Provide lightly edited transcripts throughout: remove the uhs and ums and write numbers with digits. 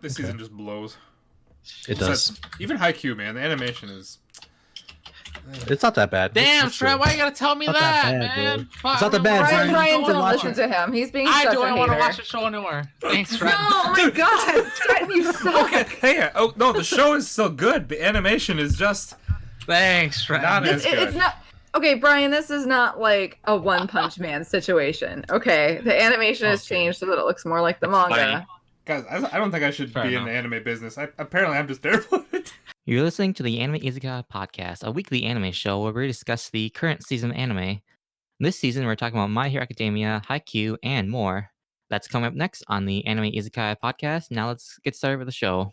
This season just blows. It does. Even Haikyuu, man, the animation is... It's not that bad. Damn, Trent, why you gotta tell me Not that, that bad, man? bro. It's not that bad. Ryan, don't watch listen to him. He's being I such don't a want to hater. watch the show anymore. Thanks, Trent. No, oh my god, Trent, you suck. Hey, oh no, the show is still good. The animation is just Thanks, Trent. not as good. It's not... Okay, Brian, this is not like a One Punch Man situation. Okay, the animation has changed so that it looks more like the manga. funny. Guys, I don't think I should Fair be enough. in the anime business. Apparently, I'm just terrible at it. You're listening to the Anime Izakaya Podcast, a weekly anime show where we discuss the current season of anime. This season, we're talking about My Hero Academia, Haikyuu, and more. That's coming up next on the Anime Izakaya Podcast. Now let's get started with the show.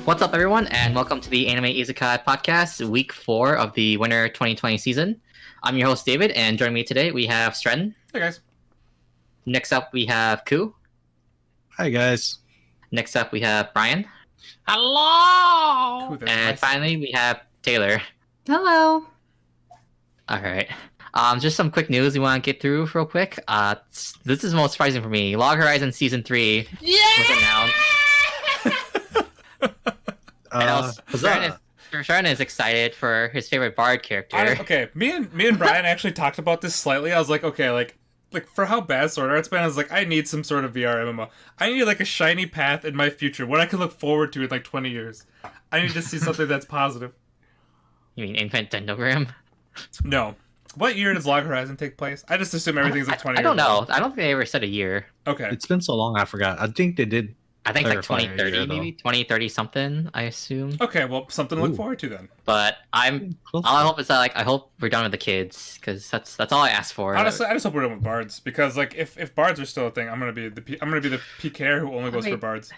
What's up, everyone, and welcome to the Anime Izakaya Podcast, week 4 of the winter 2020 season. I'm your host, David, and joining me today, we have Stren. Hey guys. Next up, we have Ku. Hi, guys. Next up, we have Brian. Hello. Ooh, that's And nice. finally, we have Taylor. Hello. All right. Just some quick news we want to get through real quick. This is most surprising for me. Log Horizon Season 3 was announced. And also, Stren is excited for his favorite Bard character. Okay, me and Brian actually talked about this slightly. I was like, okay, like for how bad Sword Art's been, I was like, I need some sort of VR MMO. I need like a shiny path in my future, what I can look forward to in like 20 years. I need to see something that's positive. You mean Infinite Dendrogram? No. What year does Log Horizon take place? I just assume everything's like 20 I don't years know. old. I don't think they ever said a year. Okay. It's been so long, I forgot. I think they did. I think it's like Clarify a 2030, year, maybe 2030 something. I assume. Okay, well, something to look Ooh. forward to then. But all I hope is that I hope we're done with the kids, because that's all I asked for. Honestly, I just hope we're done with bards because like if bards are still a thing, I'm gonna be the PKer who only goes for bards. It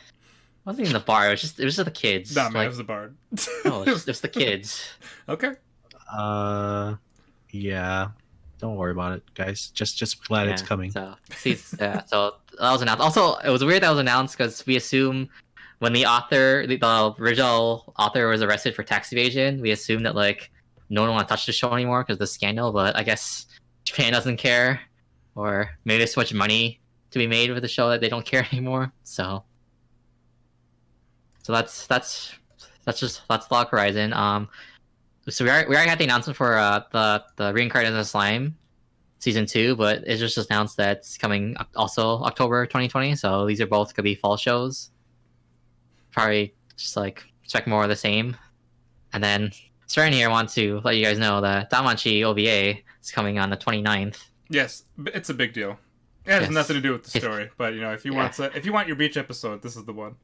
wasn't even the bar. It was just the kids. Nah, man, it was the bard. No, it was the kids. Okay. Yeah. Don't worry about it, guys. Just glad it's coming. So that was announced. Also, it was weird that was announced because we assume when the original author was arrested for tax evasion, we assumed that like no one want to touch the show anymore because of the scandal. But I guess Japan doesn't care, or maybe there's so much money to be made with the show that they don't care anymore. So that's Log Horizon. So we already had the announcement for the Reincarnated as a Slime season 2, but it's just announced that it's coming also October 2020. So these are both gonna be fall shows. Probably just like expect more of the same. And then starting here, I want to let you guys know that Damanchi OVA is coming on the 29th. Yes, it's a big deal. It has Yes. nothing to do with the story, but you know, if you want your beach episode, this is the one.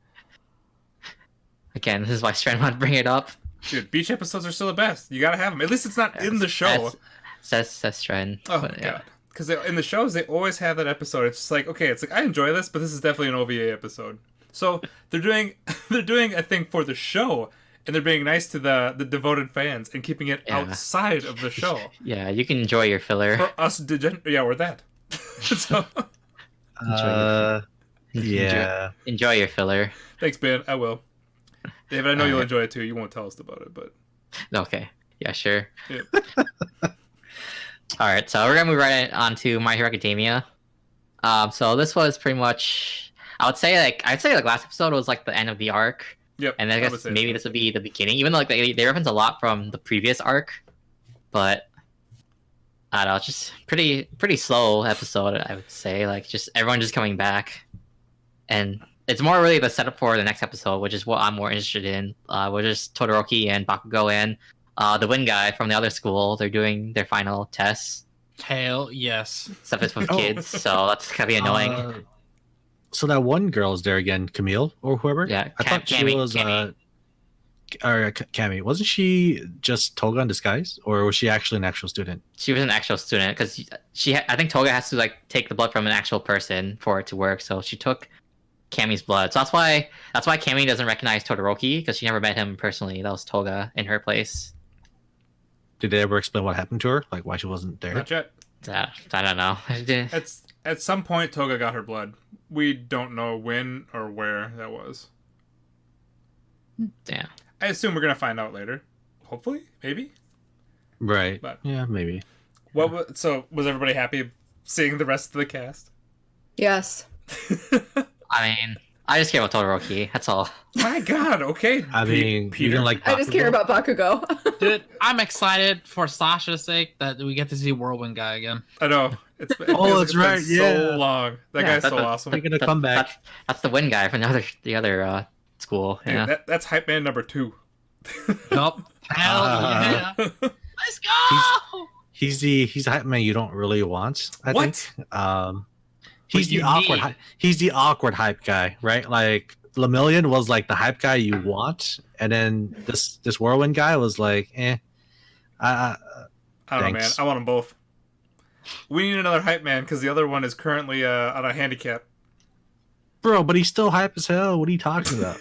Again, this is why Stren wanted to bring it up. Dude, beach episodes are still the best. You gotta have them. At least it's not in the show. Says Stren. Oh But, yeah. god, because in the shows they always have that episode. It's just like, okay, it's like I enjoy this, but this is definitely an OVA episode. So they're doing a thing for the show, and they're being nice to the devoted fans and keeping it Yeah. outside of the show. Yeah, you can enjoy your filler. For us, we're that. So Yeah. Enjoy your filler. thanks, Ben. I will. David, I know you'll enjoy it too. You won't tell us about it, but Okay. Yeah, sure. yeah. All right, so we're gonna move right on to My Hero Academia. So this was pretty much, I'd say last episode was like the end of the arc, Yep. and I would guess say maybe so. this would be the beginning. Even though like they reference a lot from the previous arc, but I don't know, it's just pretty slow episode. I would say like just everyone just coming back, and it's more really the setup for the next episode, which is what I'm more interested in. Which is Todoroki and Bakugo and the Wind guy from the other school. They're doing their final tests. Hell yes. Stuff is with kids, so that's gonna be annoying. So that one girl is there again, Camille or whoever. Yeah, I thought she Cammy, was Cammy. Cammy. Wasn't she just Toga in disguise, or was she actually an actual student? She was an actual student because I think Toga has to like take the blood from an actual person for it to work. So she took Cammy's blood. So that's why Cammy doesn't recognize Todoroki, because she never met him personally. That was Toga in her place. Did they ever explain what happened to her? Like why she wasn't there? Not yet. I don't know. It's at some point Toga got her blood. We don't know when or where that was. Damn. I assume we're gonna find out later. Hopefully, maybe. Right. But- yeah, maybe. So was everybody happy seeing the rest of the cast? Yes. I mean, I just care about Todoroki. That's all. My God. Okay. I mean, you Peter. didn't like. I just care Bakugo? about Bakugo. Dude, I'm excited for Sasha's sake that we get to see Whirlwind guy again. I know. It's been, Oh, it's that's been right, So yeah. long. That Yeah. guy's so awesome. Making a comeback. That's the win guy from the other school. Dude, Yeah. that's hype man number 2. Yup. Hell yeah. Let's go! He's the hype man you don't really want. I What? think. He's the you awkward. need. He's the awkward hype guy, right? Like Lemillion was like the hype guy you want, and then this whirlwind guy was like, eh. I don't know, man. Thanks. I want them both. We need another hype man because the other one is currently on a handicap. Bro, but he's still hype as hell. What are you talking about?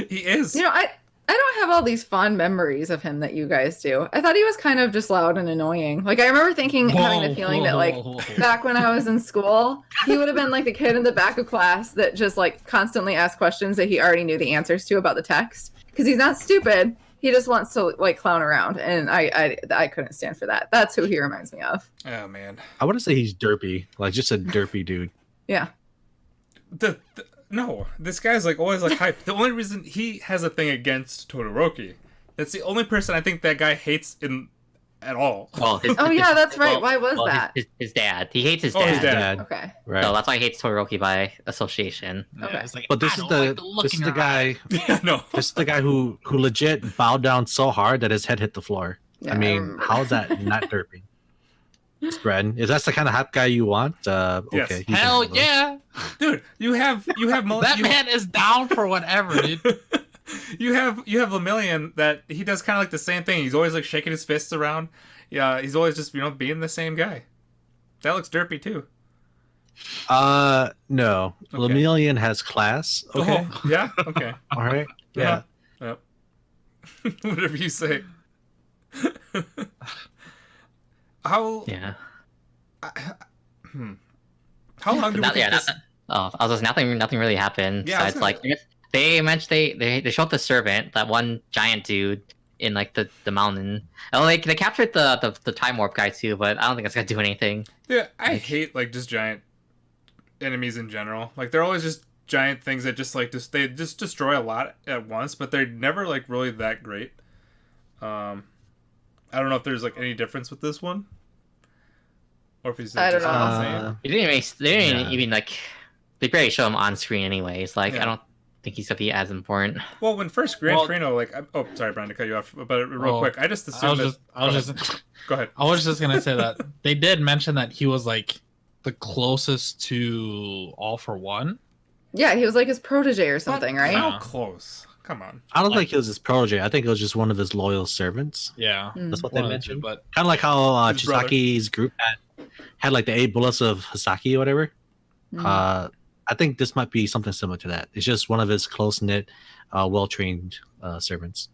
He is. You know, I don't have all these fond memories of him that you guys do. I thought he was kind of just loud and annoying. Like I remember thinking, having the feeling that like back when I was in school, he would have been like the kid in the back of class that just like constantly asked questions that he already knew the answers to about the text. Because he's not stupid. He just wants to like clown around, and I couldn't stand for that. That's who he reminds me of. Oh man. I want to say he's derpy, like just a derpy dude. Yeah. No, this guy's like always like hype. The only reason he has a thing against Todoroki, that's the only person I think that guy hates at all. Well, Oh yeah, that's right. Why was well, that? His dad. He hates his Oh, dad. his dad. Okay. Right. So that's why he hates Todoroki by association. Okay. It's like, But this I is don't the like look this in is the your eye. guy Yeah, no. this is the guy who legit bowed down so hard that his head hit the floor. Yeah, I mean, remember how's that not derpy? Spread. If that's the kind of hype guy you want, Yes. okay. he can Hell handle it. yeah! Dude, you have That man is down for whatever, dude. you have Lemillion that he does kind of like the same thing. He's always like shaking his fists around. Yeah, he's always just being the same guy. That looks derpy too. No. Okay. Lemillion has class. Okay. Oh, yeah. Okay. All right. Yeah. Yep. Whatever you say. How Yeah. how long do we Not, think yeah. this? I was just nothing really happened. Yeah, I was Besides, gonna- like they mentioned they showed the servant, that one giant dude in like the mountain. Oh, like they captured the time warp guy too, but I don't think it's gonna do anything. Yeah, I hate like just giant enemies in general. Like they're always just giant things that they just destroy a lot at once, but they're never like really that great. I don't know if there's like any difference with this one, or if he's I don't just know. the same. They didn't Yeah. even like they barely show him on screen anyways. Like Yeah. I don't think he's gonna be as important. Well, when first Gran Well- Torino, like, oh, sorry, Brian, to cut you off, but real Oh, quick, I just I assumed was that. just Go ahead. I was just gonna say that they did mention that he was like the closest to All for One. Yeah, he was like his protege or something, But right? How Yeah. close? Come on. I don't think it was his protege. I think it was just one of his loyal servants. Yeah, Mm. That's what one they of the mentioned. two, but Kind of like how His brother. Chisaki's group had like the 8 bullets of Hisaki or whatever. Mm. I think this might be something similar to that. It's just one of his close knit, well trained servants.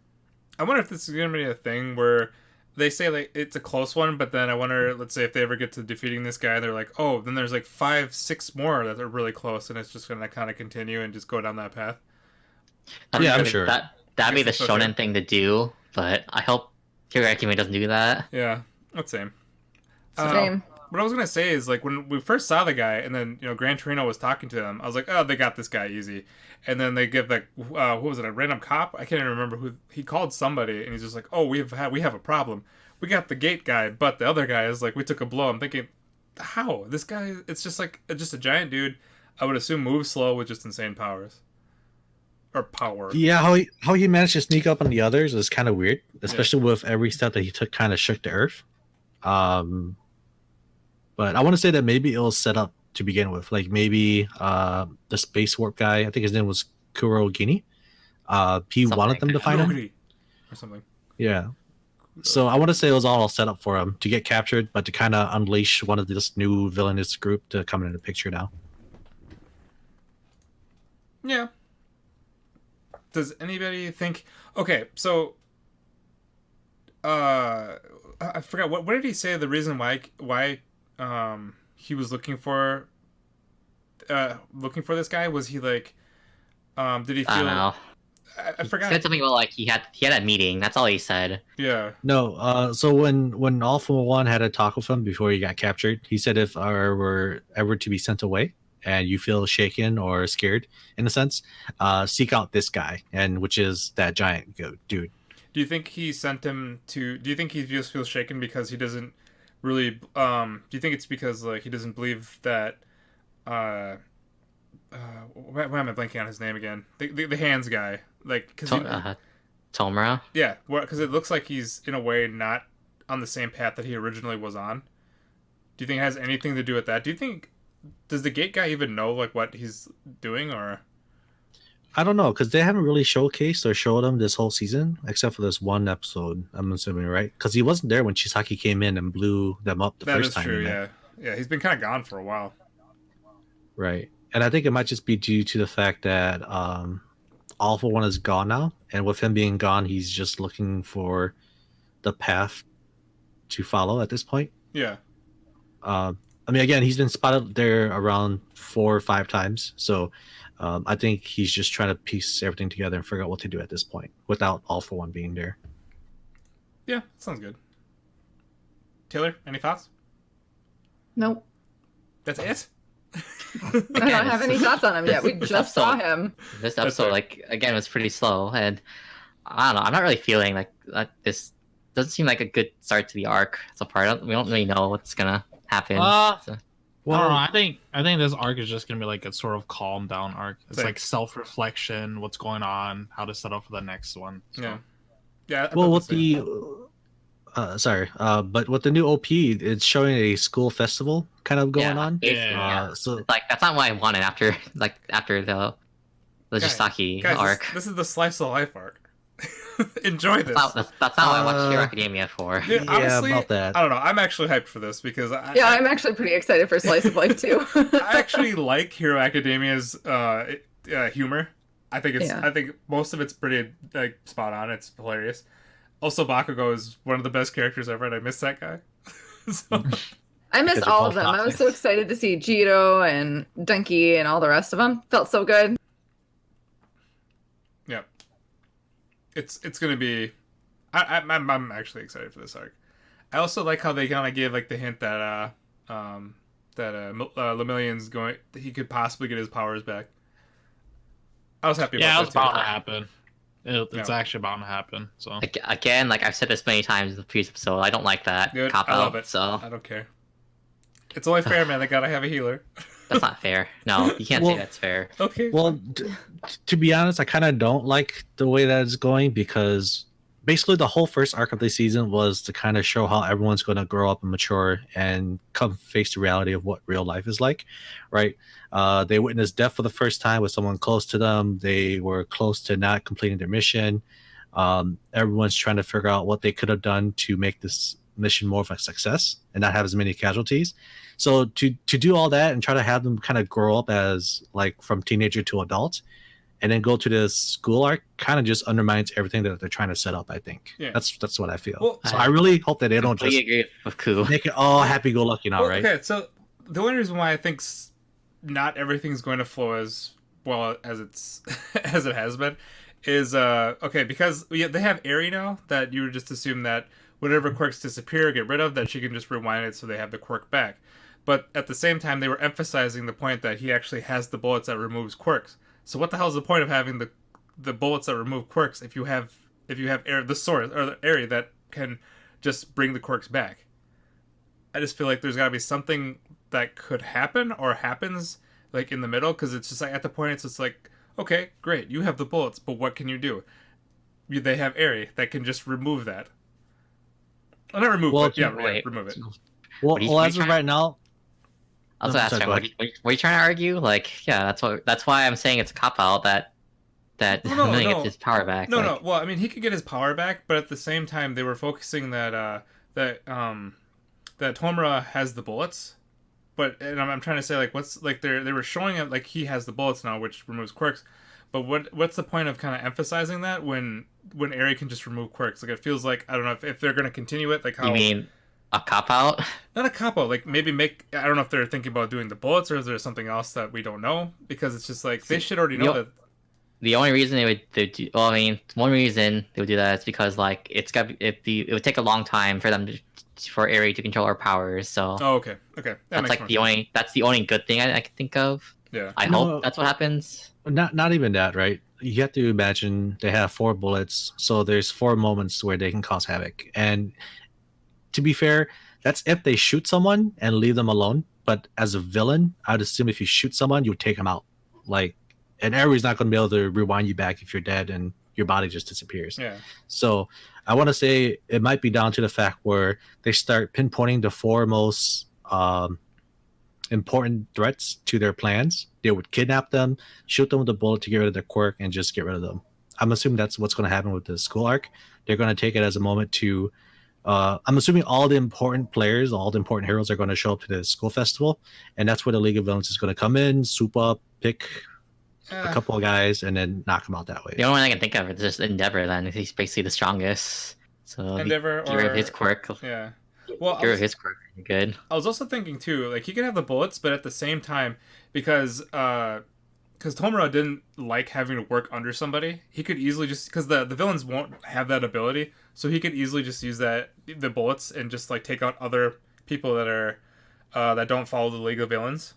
I wonder if this is gonna be a thing where they say like it's a close one, but then I wonder, let's say if they ever get to defeating this guy, they're like, oh, then there's like 5, 6 more that are really close, and it's just gonna kind of continue and just go down that path. Yeah, I'm sure. That'd be the Guess that's okay. shonen thing to do, but I hope Hiroaki doesn't do that. Yeah, that's same. Same. What I was gonna say is like when we first saw the guy, and then Gran Torino was talking to them, I was like, oh, they got this guy easy. And then they give like what was it, a random cop? I can't even remember who he called somebody, and he's just like, oh, we have a problem. We got the gate guy, but the other guy is like, we took a blow. I'm thinking, how this guy? It's just like just a giant dude. I would assume moves slow with just insane powers or power. Yeah, how he managed to sneak up on the others is kind of weird, especially with every step that he took kind of shook the earth. But I want to say that maybe it was set up to begin with. Like maybe the space warp guy, I think his name was Kurogini. He Something wanted like them to that. find him. Nobody. Or something. Yeah. So I want to say it was all set up for him to get captured, but to kind of unleash one of this new villainous group to come into the picture now. Yeah. Does anybody think? Okay, so I forgot what did he say the reason why he was looking for looking for this guy? Was he like, did he feel? I don't know. I He forgot. said something about like he had a meeting. That's all he said. Yeah. No, so when All for One had a talk with him before he got captured, he said if I were ever to be sent away and you feel shaken or scared in a sense, seek out this guy, and which is that giant goat dude. Do you think he sent him to? Do you think he just feels shaken because he doesn't really? Do you think it's because like he doesn't believe that? Why am I blanking on his name again? The hands guy, like because Tomura. yeah, because it looks like he's in a way not on the same path that he originally was on. Do you think it has anything to do with that? Does the gate guy even know like what he's doing or? I don't know because they haven't really showcased or showed him this whole season except for this one episode. I'm assuming, right? Because he wasn't there when Chisaki came in and blew them up the That first is time. true. he met. Yeah, he's been kind of gone for a while. Right. And I think it might just be due to the fact that All for One is gone now. And with him being gone, he's just looking for the path to follow at this point. Yeah. I mean, again, he's been spotted there around 4 or 5 times. So I think he's just trying to piece everything together and figure out what to do at this point without All for One being there. Yeah, sounds good. Taylor, any thoughts? Nope. That's it. I don't have any thoughts on him yet. We this just saw episode- him. This That's episode, fair. like again, was pretty slow, and I don't know. I'm not really feeling like this doesn't seem like a good start to the arc so far. We don't really know what's gonna happen. So- I don't know. I think this arc is just gonna be like a sort of calm down arc. It's Like- like self reflection, what's going on, how to set up for the next one. So. Yeah. Yeah. I Well, thought with same. but with the new OP, it's showing a school festival kind of going Yeah, on. basically, yeah. So It's like that's not what I wanted after the Jisaki Guys, arc. this is the slice of life arc. Enjoy this. That's not what I watched Hero Academia for. Dude, yeah, honestly, about that. I don't know. I'm actually hyped for this because Yeah, I'm actually pretty excited for Slice of Life too. I actually like Hero Academia's humor. I think Yeah. I think most of it's pretty like spot on. It's hilarious. Also, Bakugo is one of the best characters ever, and I miss that guy. So, I miss Because they're all of both them. I was toxic. so excited to see Jiro and Donkey and all the rest of them. Felt so good. yeah, it's gonna be. I'm actually excited for this arc. I also like how they kind of gave like the hint that Lemillion's going. He could possibly get his powers back. I was happy Yeah, about it's that bound too. to happen. It's Yeah. actually bound to happen. So Again, like I've said this many times in the previous episode, I don't like that Good. cop I out. love it. So I don't care. It's only fair, man. They gotta have a healer. that's not fair. No, you can't Well- say that's fair. Okay. Well, to be honest, I kind of don't like the way that it's going because basically the whole first arc of the season was to kind of show how everyone's going to grow up and mature and come face the reality of what real life is like, right? They witnessed death for the first time with someone close to them. They were close to not completing their mission. Everyone's trying to figure out what they could have done to make this mission more of a success and not have as many casualties. So to do all that and try to have them kind of grow up as like from teenager to adult and then go to this school arc kind of just undermines everything that they're trying to set up, I think. Yeah. That's what I feel. Well, so I really hope that they don't Completely just agree with Ku. make it all happy-go-lucky now, well, right? okay, so the only reason why I think not everything's going to flow as well as it's as it has been is okay because they have Eri now that you would just assume that whatever quirks disappear or get rid of that she can just rewind it so they have the quirk back. But at the same time, they were emphasizing the point that he actually has the bullets that removes quirks. So what the hell is the point of having the bullets that remove quirks if you have the source or the area that can just bring the quirks back? I just feel like there's got to be something that could happen or happens like in the middle because it's just like at the point it's just like okay great you have the bullets but what can you do? They have Eri that can just remove that. Well, not remove Well, it. Yeah, wait. remove it. Well, What are you- well what are as you of trying- right now, I was No, asking, sorry, go what are you trying to argue? Like, yeah, that's why I'm saying it's a cop out that No, Million no. gets his power back. No, like, no. Well, I mean, he could get his power back, but at the same time, they were focusing that Tomura has the bullets. But and I'm trying to say like what's like they were showing it like he has the bullets now, which removes quirks. But what's the point of kind of emphasizing that when Eri can just remove quirks? Like it feels like I don't know if they're going to continue it like how You mean a cop out. Not a cop-out, like maybe make, I don't know if they're thinking about doing the bullets or is there something else that we don't know, because it's just like they should already know that. The only reason I mean, one reason they would do that is because like it would take a long time for them for Eri to control her powers. So Oh, okay, that's like that's the only good thing I can think of. Yeah, I hope that's what happens. Not even that, right? You have to imagine they have 4 bullets, so there's 4 moments where they can cause havoc. And to be fair, that's if they shoot someone and leave them alone. But as a villain, I'd assume if you shoot someone, you would take them out. Like, and Ares not going to be able to rewind you back if you're dead and your body just disappears. yeah. So I want to say it might be down to the fact where they start pinpointing the 4 most important threats to their plans. They would kidnap them, shoot them with a bullet to get rid of their quirk, and just get rid of them. I'm assuming that's what's going to happen with the school arc. They're going to take it as a moment to I'm assuming all the important players, all the important heroes are going to show up to the school festival, and that's where the League of Villains is going to come in, swoop up, pick a couple of guys, and then knock them out that way. The only one I can think of is just Endeavor. Then he's basically the strongest. So Endeavor get rid of or his quirk. Yeah. Well, Get rid of his quirk. Good. I was also thinking too, like he could have the bullets, but at the same time, because Tomura didn't like having to work under somebody, he could easily just, because the villains won't have that ability, so he could easily just use the bullets and just like take out other people that are that don't follow the League of Villains.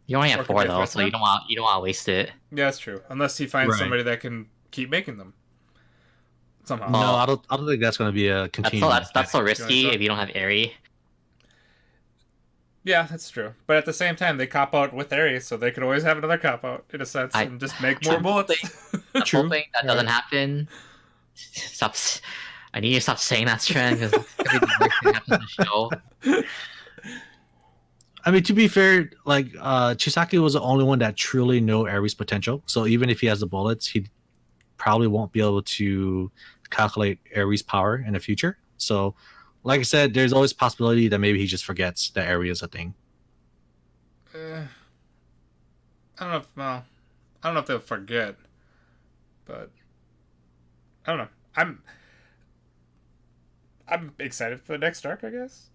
You only Or have can 4 they though, affect so them? you don't want to waste it. Yeah, that's true. Unless he finds Right. somebody that can keep making them somehow. No, I don't think that's going to be a continuing. That's so risky so. if you don't have Eri. Yeah, that's true. But at the same time, they cop out with Ares, so they could always have another cop out in a sense and just make more bullets. I'm True. hoping that doesn't happen. Stop. I need you to stop saying that, Strand, because it's gonna be the worst thing that happens in the show. I mean, to be fair, like Chisaki was the only one that truly knew Ares' potential. So even if he has the bullets, he probably won't be able to calculate Ares' power in the future. So, like I said, there's always a possibility that maybe he just forgets that Ares is a thing. I don't know. I don't know if they'll forget, but I don't know. I'm excited for the next arc, I guess.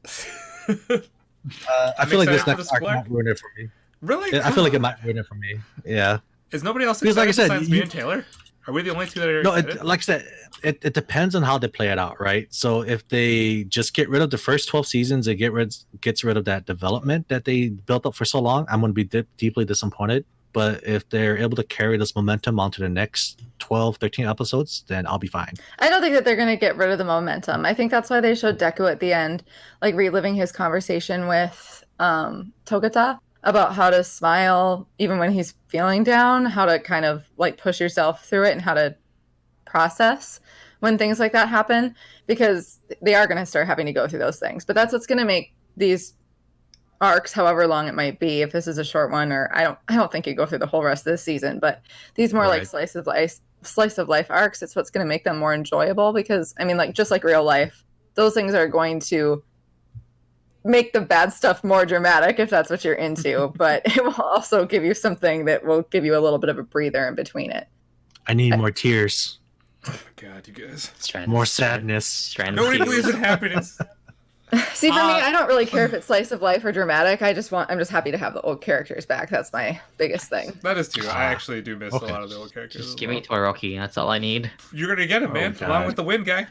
I feel like this excited next for arc the might ruin it for me. Really? I feel like it might ruin it for me. Yeah. Is nobody else Because, excited like I said, besides me and Taylor? Are we the only two that are No, excited? like I said, it depends on how they play it out, right? So if they just get rid of the first 12 seasons and gets rid of that development that they built up for so long, I'm going to be deeply disappointed. But if they're able to carry this momentum onto the next 12, 13 episodes, then I'll be fine. I don't think that they're going to get rid of the momentum. I think that's why they showed Deku at the end, like reliving his conversation with Togata about how to smile even when he's feeling down, how to kind of like push yourself through it and how to process when things like that happen, because they are going to start having to go through those things. But that's what's going to make these arcs, however long it might be, if this is a short one, or I don't think you go through the whole rest of the season, but these more like Right. slice of life arcs, it's what's going to make them more enjoyable, because I mean, like just like real life, those things are going to make the bad stuff more dramatic if that's what you're into, but it will also give you something that will give you a little bit of a breather in between it. I need more tears, Oh my god, you guys. more sadness. Strand. Nobody believes in happiness. See, for me, I don't really care if it's slice of life or dramatic. I'm just happy to have the old characters back. That's my biggest thing. That is true. I actually do miss Okay. a lot of the old characters. Just as give well. me Todoroki. That's all I need. You're gonna get him, man, God. along with the wind guy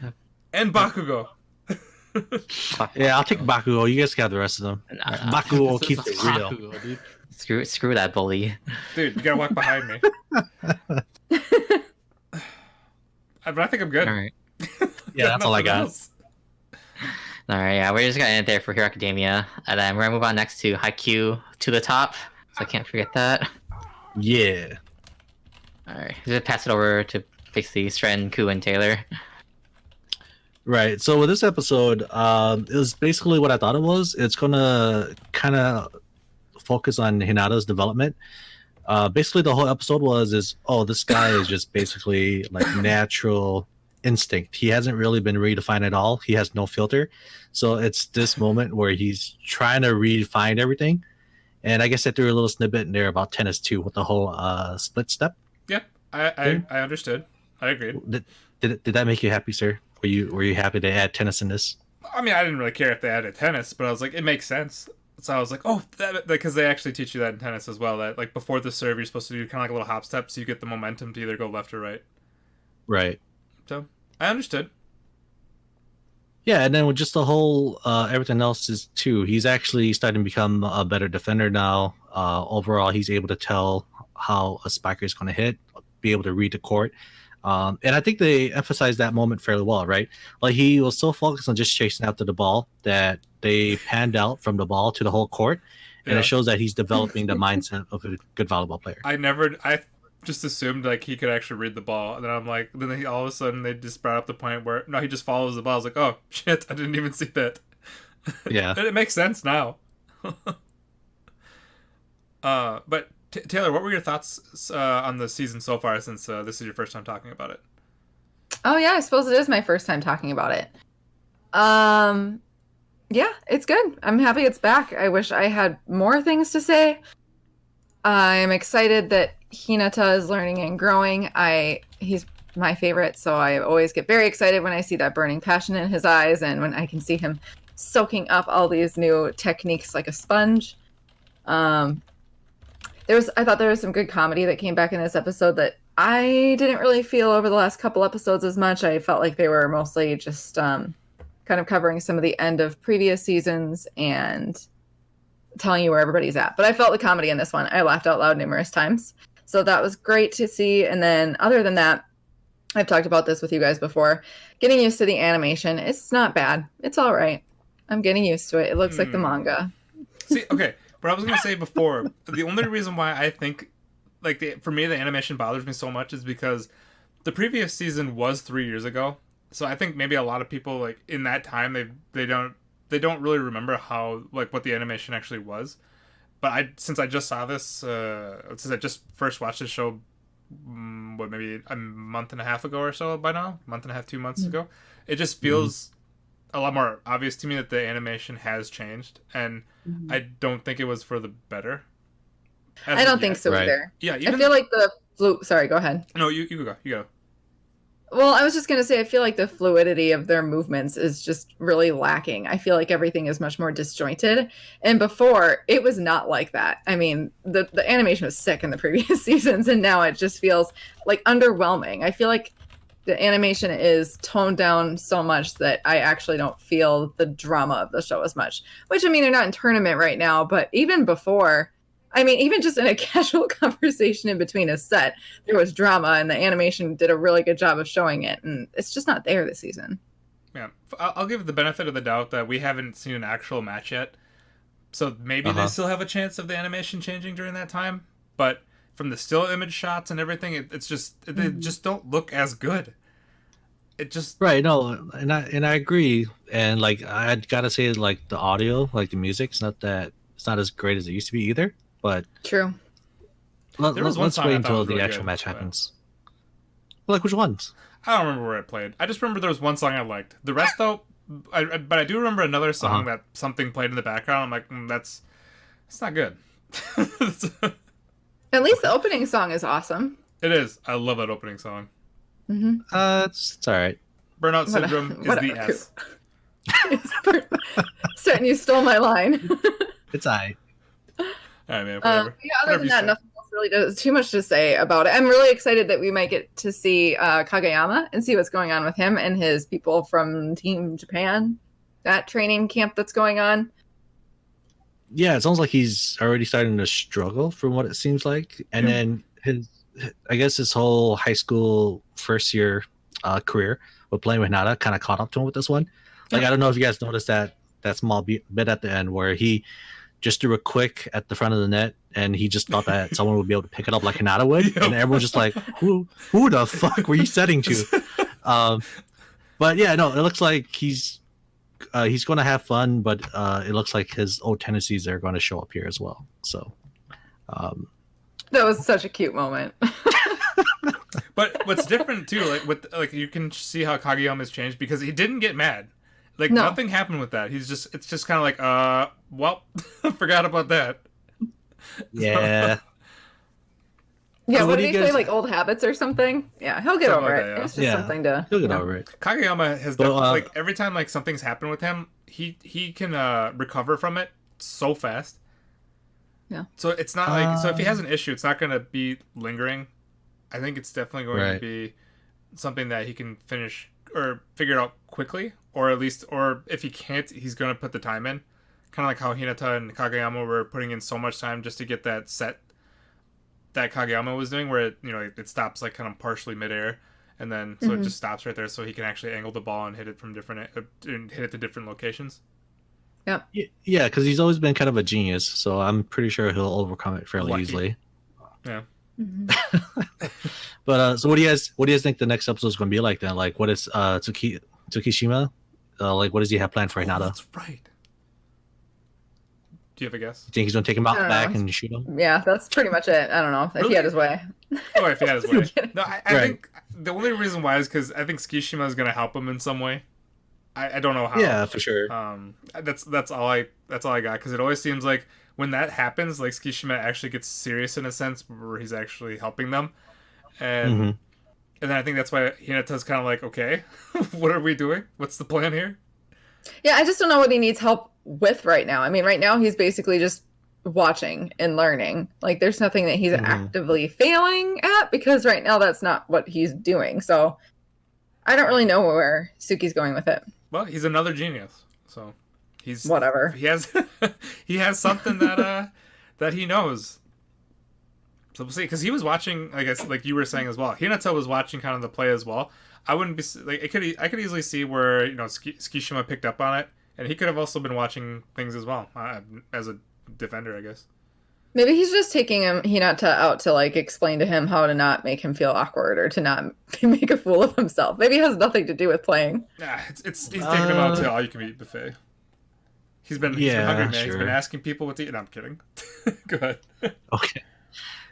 and Bakugo. Yeah, I'll take Bakugo. You guys can have the rest of them. Bakugo will keep it real. Bakugo, dude. Screw that bully. Dude, you gotta walk behind me. But I think I'm good. All right. Yeah, that's all I Nothing got. else. All right, yeah, we're just gonna end there for Hero Academia, and then we're gonna move on next to Haikyuu to the top. So I can't forget that. Yeah. All right, just pass it over to basically Stren, Ku, and Taylor. Right. So with this episode, it was basically what I thought it was. It's gonna kind of focus on Hinata's development. Basically, the whole episode is this guy is just basically like natural instinct. He hasn't really been redefined at all. He has no filter. So it's this moment where he's trying to redefine everything. And I guess I threw a little snippet in there about tennis too, with the whole split step. Yep, I understood. I agreed. Did that make you happy, sir? Were you happy to add tennis in this? I mean, I didn't really care if they added tennis, but I was like, it makes sense. So I was like, oh, that, because they actually teach you that in tennis as well. That like before the serve, you're supposed to do kind of like a little hop step, so you get the momentum to either go left or right. Right. So I understood. Yeah, and then with just the whole everything else is too. He's actually starting to become a better defender now. Overall, he's able to tell how a spiker is going to hit, be able to read the court. And I think they emphasized that moment fairly well, right? Like he was so focused on just chasing after the ball that they panned out from the ball to the whole court, and it shows that he's developing the mindset of a good volleyball player. I just assumed like he could actually read the ball, and then I'm like, then all of a sudden they just brought up the point where no, he just follows the ball. I was like, oh shit, I didn't even see that. Yeah, it makes sense now. But Taylor, what were your thoughts on the season so far, since this is your first time talking about it? Oh yeah, I suppose it is my first time talking about it. Yeah, it's good. I'm happy it's back. I wish I had more things to say. I'm excited that Hinata is learning and growing. He's my favorite, so I always get very excited when I see that burning passion in his eyes, and when I can see him soaking up all these new techniques like a sponge. I thought there was some good comedy that came back in this episode that I didn't really feel over the last couple episodes as much. I felt like they were mostly just kind of covering some of the end of previous seasons and telling you where everybody's at. But I felt the comedy in this one. I laughed out loud numerous times. So that was great to see. And then other than that, I've talked about this with you guys before. Getting used to the animation. It's not bad. It's all right. I'm getting used to it. It looks like the manga. See, okay. But I was going to say before, the only reason why I think, like, for me, the animation bothers me so much is because the previous season was 3 years ago. So I think maybe a lot of people, like, in that time, they don't really remember how, like, what the animation actually was. But since I just saw this, since I just first watched this show, maybe a month and a half ago or so by now, month and a half, 2 months ago, it just feels a lot more obvious to me that the animation has changed, and I don't think it was for the better. I don't think so either. Yeah, I feel like the sorry, go ahead. No, you go. You go. Well, I was just going to say, I feel like the fluidity of their movements is just really lacking. I feel like everything is much more disjointed. And before, it was not like that. I mean, the animation was sick in the previous seasons, and now it just feels like underwhelming. I feel like the animation is toned down so much that I actually don't feel the drama of the show as much. Which, I mean, they're not in tournament right now, but even before, I mean, even just in a casual conversation in between a set, there was drama, and the animation did a really good job of showing it, and it's just not there this season. Yeah, I'll give the benefit of the doubt that we haven't seen an actual match yet, so maybe they still have a chance of the animation changing during that time, but from the still image shots and everything, it's just they just don't look as good. It just no, and I agree, and like I gotta say, like the audio, like the music, it's not as great as it used to be either. But true. Let's wait until the actual match happens. Like which ones? I don't remember where I played. I just remember there was one song I liked. The rest though, but I do remember another song that something played in the background. I'm like, it's not good. At least the opening song is awesome. It is. I love that opening song. It's all right. Burnout Syndrome is the S. Certain you stole my line. It's all right. All right, man. Whatever. Yeah, other than that, nothing else really does too much to say about it. I'm really excited that we might get to see Kageyama and see what's going on with him and his people from Team Japan, that training camp that's going on. Yeah, it sounds like he's already starting to struggle from what it seems like. And then his whole high school first year career with playing with Nada kind of caught up to him with this one. Like, I don't know if you guys noticed that small bit at the end where he just threw a quick at the front of the net, and he just thought that someone would be able to pick it up like Hinata would, and everyone's just like, who the fuck were you setting to? But yeah, no, it looks like he's going to have fun, but it looks like his old tendencies are going to show up here as well. So that was such a cute moment. But what's different too, like you can see how Kageyama has changed because he didn't get mad. Like nothing happened with that. It's just kind of like, well, forgot about that. Yeah. Yeah, So what what do did you he say? guys- Like old habits or something? Yeah, he'll get Something over like it. that, yeah. It's just something to. He'll get you know. over it. Kageyama has But, definitely like every time like something's happened with him, he can recover from it so fast. Yeah. So it's not like so if he has an issue, it's not gonna be lingering. I think it's definitely going to Right. be something that he can finish or figure out quickly, or at least, or if he can't, he's gonna put the time in. Kind of like how Hinata and Kageyama were putting in so much time just to get that set that Kageyama was doing, where it stops like kind of partially midair, and then so it just stops right there, so he can actually angle the ball and hit it from different and hit it to different locations. Yeah, because he's always been kind of a genius, so I'm pretty sure he'll overcome it fairly Lucky. easily. Yeah. But so what do you guys think the next episode is going to be like then? Like, what is Tsukishima? Like, what does he have planned for Hinata? That's right. Do you have a guess? You think he's going to take him out I don't back know. and shoot him? Yeah, that's pretty much it. I don't know if Really? he had his way. Oh, if he had his way. No, I Right. think the only reason why is because I think Tsukishima is going to help him in some way. I don't know how. Yeah, for sure. That's all I got, because it always seems like when that happens, like Tsukishima actually gets serious in a sense where he's actually helping them, and Mhm. and then I think that's why Hinata's kind of like, okay, what are we doing? What's the plan here? Yeah, I just don't know what he needs help with right now. I mean, right now he's basically just watching and learning. Like, there's nothing that he's actively failing at, because right now that's not what he's doing. So I don't really know where Suki's going with it. Well, he's another genius, so he's Whatever. He has he has something that that he knows. So we'll see, because he was watching, I guess, like you were saying as well. Hinata was watching kind of the play as well. I wouldn't be like I could easily see where Tsukishima picked up on it, and he could have also been watching things as well as a defender, I guess. Maybe he's just taking Hinata out to like explain to him how to not make him feel awkward or to not make a fool of himself. Maybe it has nothing to do with playing. Nah, he's taking him out to all you can eat buffet. He's been hungry, man. He's sure. been asking people what to eat. No, I'm kidding. Go ahead. Okay.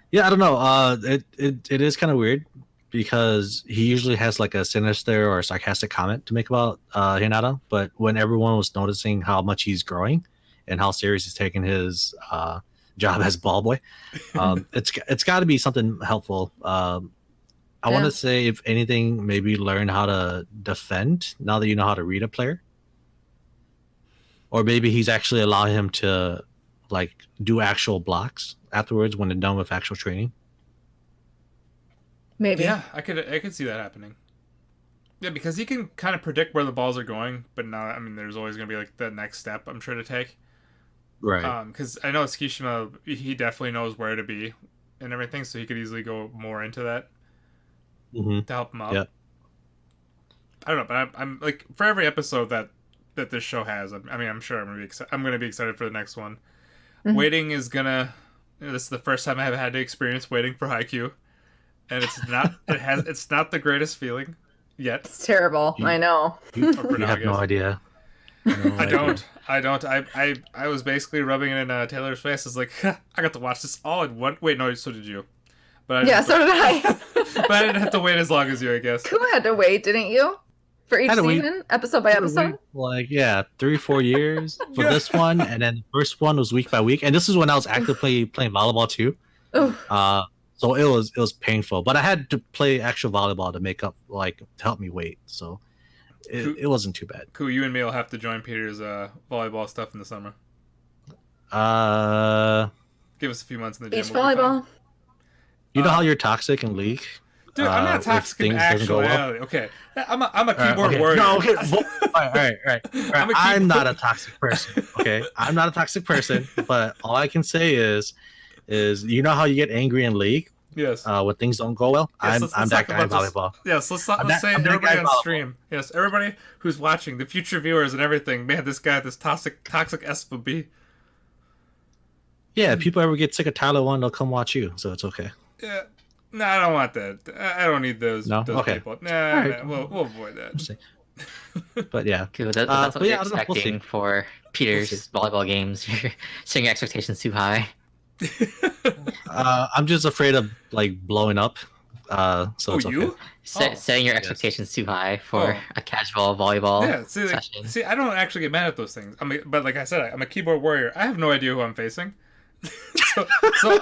Yeah, I don't know. It is kind of weird because he usually has like a sinister or sarcastic comment to make about Hinata, but when everyone was noticing how much he's growing and how serious he's taking his job as ball boy, it's got to be something helpful. I want to say, if anything, maybe learn how to defend now that you know how to read a player, or maybe he's actually allowing him to like do actual blocks afterwards when they're done with actual training. Maybe. Yeah, I could see that happening. Yeah, because he can kind of predict where the balls are going, but now, I mean, there's always going to be like the next step, I'm sure, to take. Right. Because I know Tsukishima, he definitely knows where to be and everything, so he could easily go more into that to help him out. Yeah. I don't know, but I'm like, for every episode that this show has, I mean, I'm sure I'm gonna be excited for the next one. Mhm. Waiting is gonna. This is the first time I've had to experience waiting for Haikyuu, and it's not. It's not the greatest feeling yet. It's terrible. I know. You, Or for you now, have I no guess. idea. I don't. I was basically rubbing it in Taylor's face. It's like, I got to watch this all in one. Wait, no, so did you? But Yeah, so did I. But I didn't have to wait as long as you, I guess. Who had to wait, didn't you? For each Had to wait. season? Episode by episode? Like 3-4 years for this one, and then the first one was week by week, and this is when I was actively playing volleyball too. Oof. So it was painful, but I had to play actual volleyball to make up, like, to help me wait. So it wasn't too bad. Cool, you and me will have to join Peter's volleyball stuff in the summer. Give us a few months in the gym. Beach we'll be fine. volleyball? You know how you're toxic in League? Dude, I'm not if toxic in things doesn't go well? actuality. Okay, I'm a keyboard Okay. warrior. No, okay. All right. I'm a I'm not a toxic person. Okay, I'm not a toxic person, but all I can say is you know how you get angry in League Yes. when things don't go well. Yes, I'm let's that talk guy in about this. volleyball. Yes, let's I'm say that everybody guy on volleyball. stream. Yes, everybody who's watching, the future viewers and everything. Man, this toxic SFB. Yeah, if people ever get sick of Tyler One, they'll come watch you, so it's okay. Yeah. No, I don't want that. I don't need those. No? Those Okay. people. Nah, Alright. we'll avoid that. But yeah, Cool. That's what but you're yeah, I don't know, we'll see. expecting for Peter's volleyball games. You're setting your expectations too high. I'm just afraid of like blowing up. So Oh, it's okay. you? Oh. Setting your expectations too high for Oh. a casual volleyball Yeah. See, I don't actually get mad at those things. But like I said, I'm a keyboard warrior. I have no idea who I'm facing. so, so,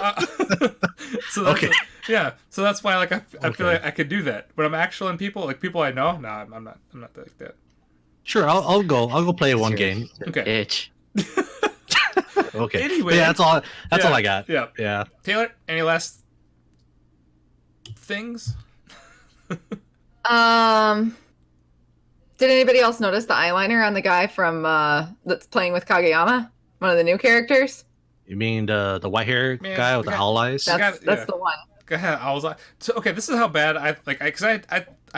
so that's Okay. yeah. So that's why, like, I feel like I could do that. But I'm actual in people, like people I know. Nah, I'm not like that. Sure, I'll go play one game. Okay. Itch. Okay. Anyway. Yeah, that's all I got. Yeah. Yeah. Taylor, any last things? Did anybody else notice the eyeliner on the guy from that's playing with Kageyama? One of the new characters? You mean the white hair Man, guy with the owl eyes? That's the one. I was like, so, okay, this is how bad I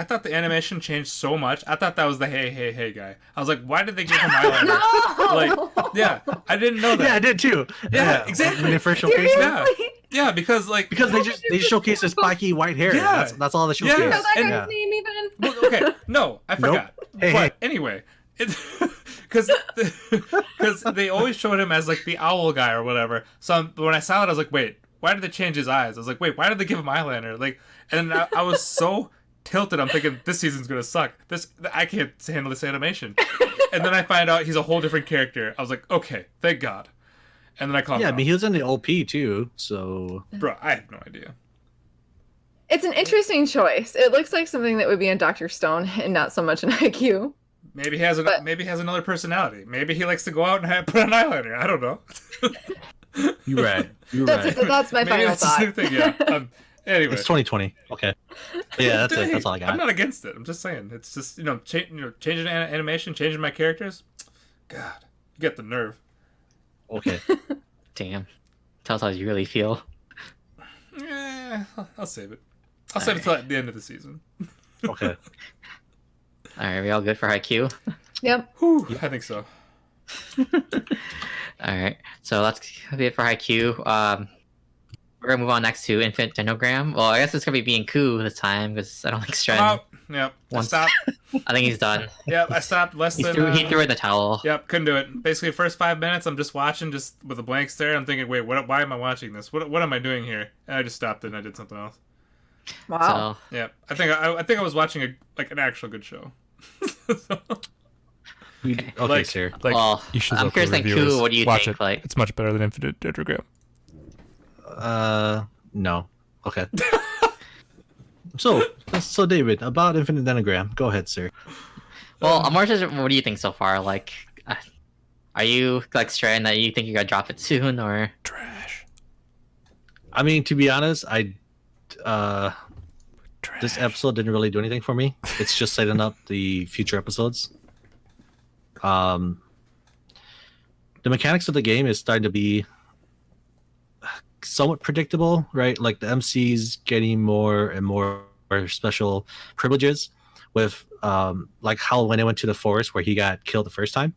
thought the animation changed so much. I thought that was the hey guy. I was like, why did they give him eyeliner? No! Like, yeah, I didn't know that. Yeah, I did too. Yeah, exactly. When they first showcased it. Seriously? Yeah, because They shocased his spiky white hair. Yeah. That's all they Yeah. showcased. You know that guy's Yeah. name even? well, okay, no, I forgot. Hey, but anyway, because they always showed him as like the owl guy or whatever. So when I saw that, I was like, wait, why did they change his eyes? I was like, wait, why did they give him eyeliner? Like, and I was so tilted. I'm thinking this season's gonna suck. I can't handle this animation. And then I find out he's a whole different character. I was like, okay, thank God. And then I calmed Yeah, I down. mean he was in the OP too, so Bro, I have no idea. It's an interesting choice. It looks like something that would be in Dr. Stone and not so much in IQ. Maybe he has another personality. Maybe he likes to go out and put on eyeliner. I don't know. you're right. You're right. That's my Maybe final that's the thought. same thing. Yeah. Anyway, It's 2020. Okay. Yeah, that's it. That's all I got. I'm not against it. I'm just saying. It's just changing animation, changing my characters. God, you get the nerve. Okay. Damn. Tell us how you really feel. I'll save it. I'll save it till the end of the season. Okay. Alright, we all good for IQ? Yep. Whew, I think so. Alright, so that's be it for IQ. We're gonna move on next to Infinite Denogram. Well, I guess it's gonna be being Ku this time because I don't think Stren. Out. Yep. I Once- stopped. I think he's done. Yep. I stopped less He than. threw in the towel. Yep. Couldn't do it. Basically, first 5 minutes, I'm just watching, just with a blank stare. I'm thinking, wait, why am I watching this? What am I doing here? And I just stopped it and I did something else. Wow. So Yeah. I think I was watching an actual good show. So, Okay, Like- sir. well, You should I'm look curious, for like, reviewers. Ku, what do you Watch think? it. Like, It's much better than Infinite Dendrogram. No. Okay. So David, about Infinite Denogram. Go ahead, sir. well, I'm more interested. What do you think so far? Like, are you like Stren that you think you're gonna drop it soon, or Trash. I mean, to be honest, Trash. this episode didn't really do anything for me. It's just setting up the future episodes. The mechanics of the game is starting to be somewhat predictable, right? Like the MC's getting more and more special privileges with like how when they went to the forest where he got killed the first time.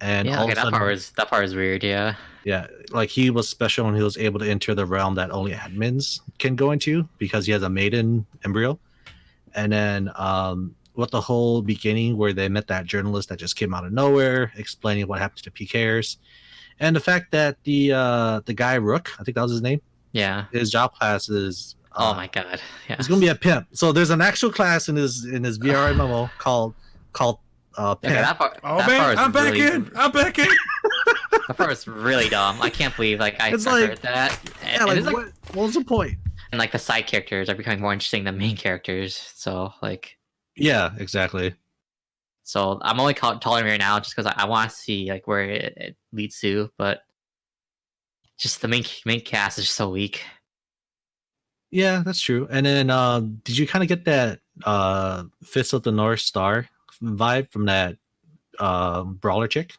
And yeah, all okay, of a that sudden, part was weird. Yeah, yeah, like he was special and he was able to enter the realm that only admins can go into because he has a maiden embryo. And then with the whole beginning where they met that journalist that just came out of nowhere explaining what happened to PKers, and the fact that the guy Rook, I think that was his name, yeah. his job class is Oh my god. Yeah. it's gonna be a pimp. So there's an actual class in his VR MMO called Pimp. Okay, that part. oh that man, part was I'm back really, in. I'm back in. That part was really dumb. I can't believe I It's heard like- that. And, Yeah, and like, it's like, what was the point? and like the side characters are becoming more interesting than main characters. So like, Yeah, exactly. so I'm only tolerating right now just because I want to see like where it leads to, but just the main cast is just so weak. Yeah, that's true. And then did you kind of get that Fist of the North Star vibe from that brawler chick?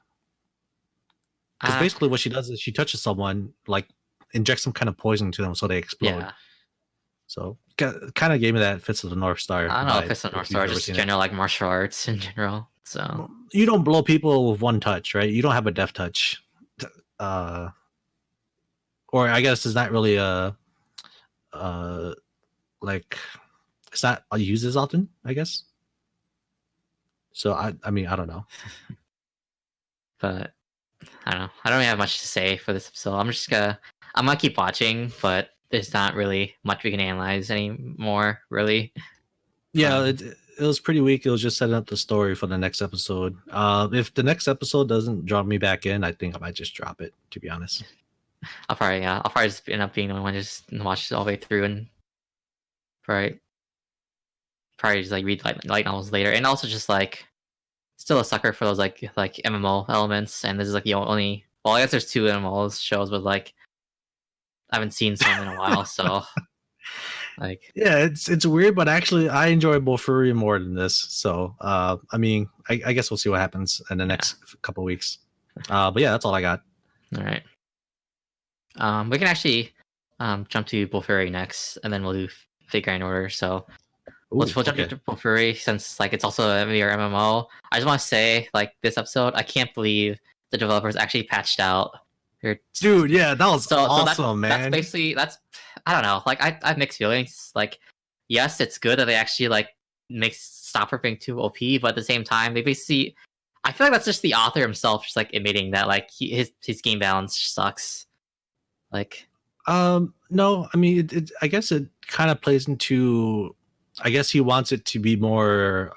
Because Uh, basically what she does is she touches someone, like injects some kind of poison to them so they explode. yeah, So kind of gave me that Fist of the North Star. I don't know vibe, if it's a North you've Star, ever just seen it. general like martial arts in general. So You don't blow people with one touch, right? You don't have a death touch. Or I guess it's not really like it's not used as often, I guess. So I mean I don't know. but I don't know. I don't really have much to say for this episode. I'm gonna keep watching, but there's not really much we can analyze anymore, really. Yeah, it was pretty weak. It was just setting up the story for the next episode. If the next episode doesn't draw me back in, I think I might just drop it, to be honest. I'll probably just end up being the only one just watch it all the way through and probably just like read light novels later, and also just like still a sucker for those like MMO elements, and this is like the only. Well, I guess there's 2 MMO shows, but like I haven't seen some in a while, so like Yeah, it's weird, but actually I enjoy Bofuri more than this. So I mean, I guess we'll see what happens in the next couple weeks. But yeah, that's all I got. all right. We can actually jump to Bofuri next, and then we'll do Figure in order. So we'll jump okay. to Bofuri since like it's also a VR MMO. I just want to say like this episode, I can't believe the developers actually patched out. Dude, yeah, that was awesome, man. That's basically I don't know. Like I have mixed feelings. Like yes, it's good that they actually like make Stopper being too OP, but at the same time, they basically I feel like that's just the author himself just like admitting that like his game balance sucks. Like no, I mean I guess it kind of plays into, I guess he wants it to be more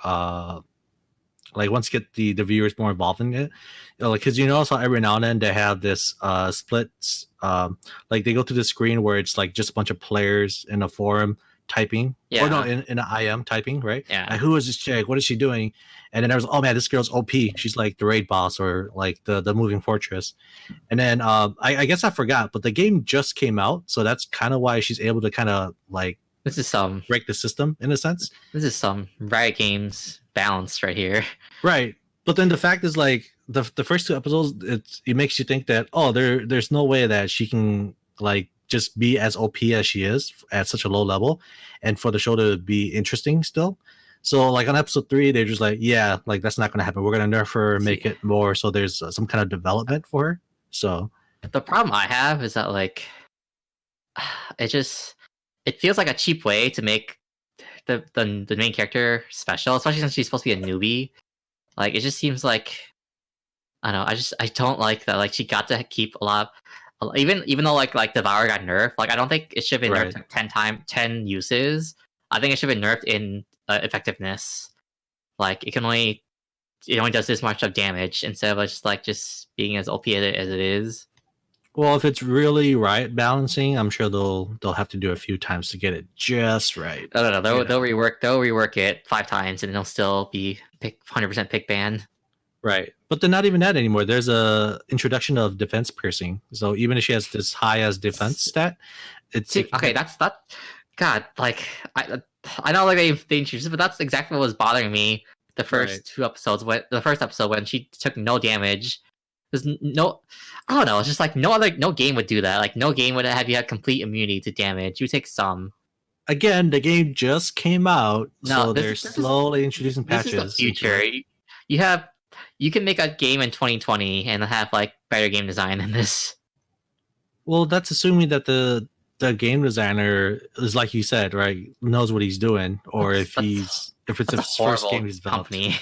like wants to get the viewers more involved in it, like because so every now and then they have this splits, like they go through the screen where it's like just a bunch of players in a forum typing, or no, in an IM typing, right? Yeah. Like, who is this chick? What is she doing? And then there was, oh man, this girl's OP. She's like the raid boss or like the moving fortress. And then I guess I forgot, but the game just came out, so that's kind of why she's able to kind of like this is some break the system in a sense. This is some Riot Games balance right here. Right. But then the fact is like the first 2 episodes, it makes you think that there's no way that she can like just be as OP as she is at such a low level, and for the show to be interesting still. So like on episode 3, they're just like, yeah, like that's not gonna happen. We're gonna nerf her, make it more so there's some kind of development for her. So the problem I have is that like it feels like a cheap way to make the main character special, especially since she's supposed to be a newbie. Like it just seems like I don't know. I don't like that. Like she got to keep a lot. Even though like Devour got nerfed, like I don't think it should have been nerfed 10 uses. I think it should have been nerfed in effectiveness. Like it only does this much of damage instead of just being as OP as it is. Well, if it's really Riot balancing, I'm sure they'll have to do a few times to get it just right. No. They'll rework it 5 times and it'll still be 100% pick ban. Right, but they're not even that anymore. There's a introduction of defense piercing, so even if she has this high as defense stat, it's okay. That's God. Like I know like they introduced it, but that's exactly what was bothering me the first 2 episodes. The first episode when she took no damage. There's no, I don't know. It's just like no game would do that. Like no game would have you have complete immunity to damage. You take some. Again, the game just came out, so they're slowly introducing patches. This is the future. You can make a game in 2020 and have like better game design than this. Well, that's assuming that the game designer is, like you said, right, knows what he's doing, or if it's his first game he's developed. Company.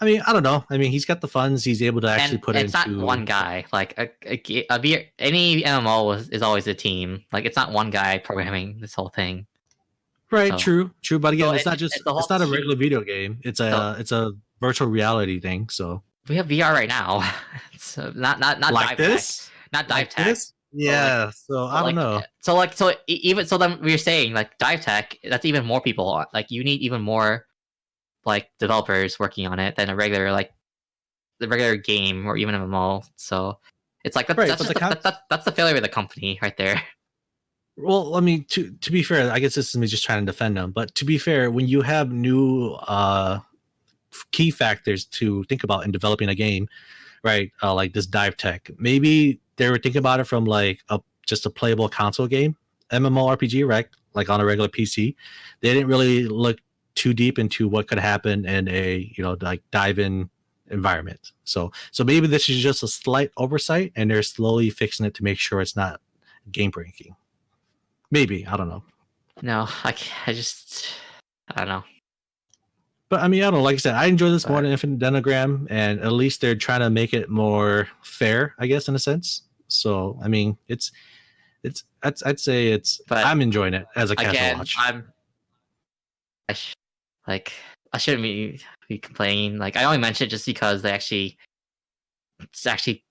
I mean, I don't know. I mean, he's got the funds. He's able to actually put it into... It's not one guy. Like, any MMO is always a team. Like, it's not one guy programming this whole thing. Right, so, true. But again, it's not a regular video game. It's a virtual reality thing, so... We have VR right now. It's not like dive this? tech. Not dive tech. This? Yeah, so I don't know. So then we're saying, like, dive tech, that's even more people. Like, you need even more... like developers working on it than the regular game or even MMO. So it's like that's the failure of the company right there. Well, I mean, to be fair, I guess this is me just trying to defend them. But to be fair, when you have new key factors to think about in developing a game, right? Like this dive tech, maybe they were thinking about it from like just a playable console game, MMORPG, right? Like on a regular PC. They didn't really look too deep into what could happen in a like dive-in environment. So maybe this is just a slight oversight, and they're slowly fixing it to make sure it's not game breaking. Maybe, I don't know. No, I don't know. But I mean, I don't know. Like I said, I enjoy this more than Infinite Denogram, and at least they're trying to make it more fair, I guess, in a sense. So I mean, I'd say it's. But I'm enjoying it as a casual watch. I shouldn't be complaining. Like I only mentioned it just because they actually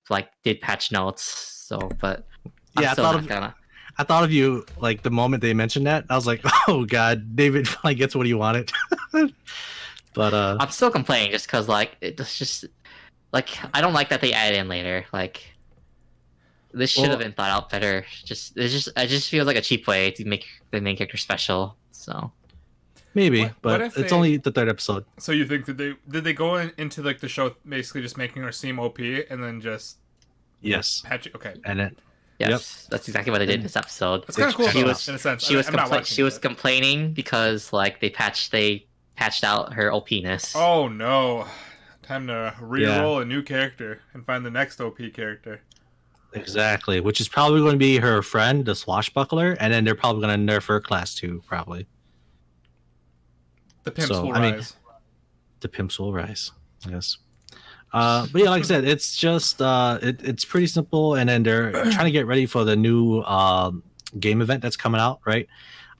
like did patch notes. So, but I'm Yeah, still not gonna. I thought of you like the moment they mentioned that. I was like, oh god, David finally gets what he wanted. But I'm still complaining just because like it's just like I don't like that they added in later. Like this should have been thought out better. I just feel like a cheap way to make the main character special. So maybe, What but if it's they- only the third episode. So you think that did they go into like the show basically just making her seem OP and then just Yes, patch it? Okay, and it. yes, that's exactly what they did in this episode. that's kind of cool. She Though, was- in a sense. She was I'm not watching she was it. complaining because like they patched out her OPness. Oh no! Time to re-roll a new character and find the next OP character. Exactly, which is probably going to be her friend, the swashbuckler, and then they're probably going to nerf her class 2, probably. The pimps So, will I mean- rise. The pimps will rise. Yes. But yeah, like I said, it's just it's pretty simple, and then they're trying to get ready for the new game event that's coming out, right?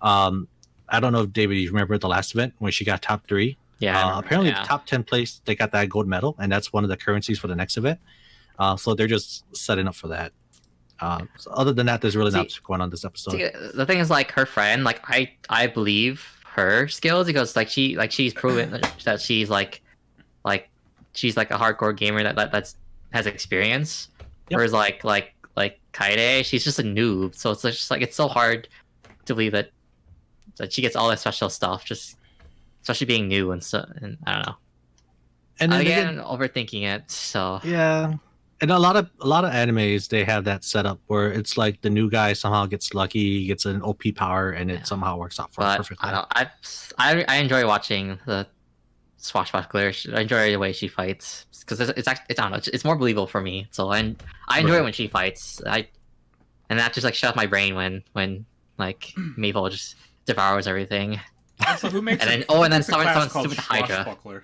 I don't know if David, you remember the last event when she got top 3. Yeah, I remember, Apparently, yeah. the top 10 place they got that gold medal, and that's one of the currencies for the next event. So they're just setting up for that. So other than that, there's really not much going on this episode. See, the thing is, like her friend, like I believe her skills because she's proven that she's like she's like a hardcore gamer that's has experience. Yep. Whereas like Kaede, she's just a noob. So it's just like it's so hard to believe that she gets all that special stuff, just especially being new and so. And I don't know. And then Again, overthinking it. So yeah, and a lot of animes they have that setup where it's like the new guy somehow gets lucky, he gets an OP power, and it somehow works out for him but perfectly. I enjoy watching the swashbuckler. I enjoy the way she fights because it's I don't know, it's more believable for me. So I enjoy it when she fights. And that just like shut off my brain when like Maple just devours everything. Also, who makes And a- then who and then makes a someone class called stupid Hydra. Swashbuckler?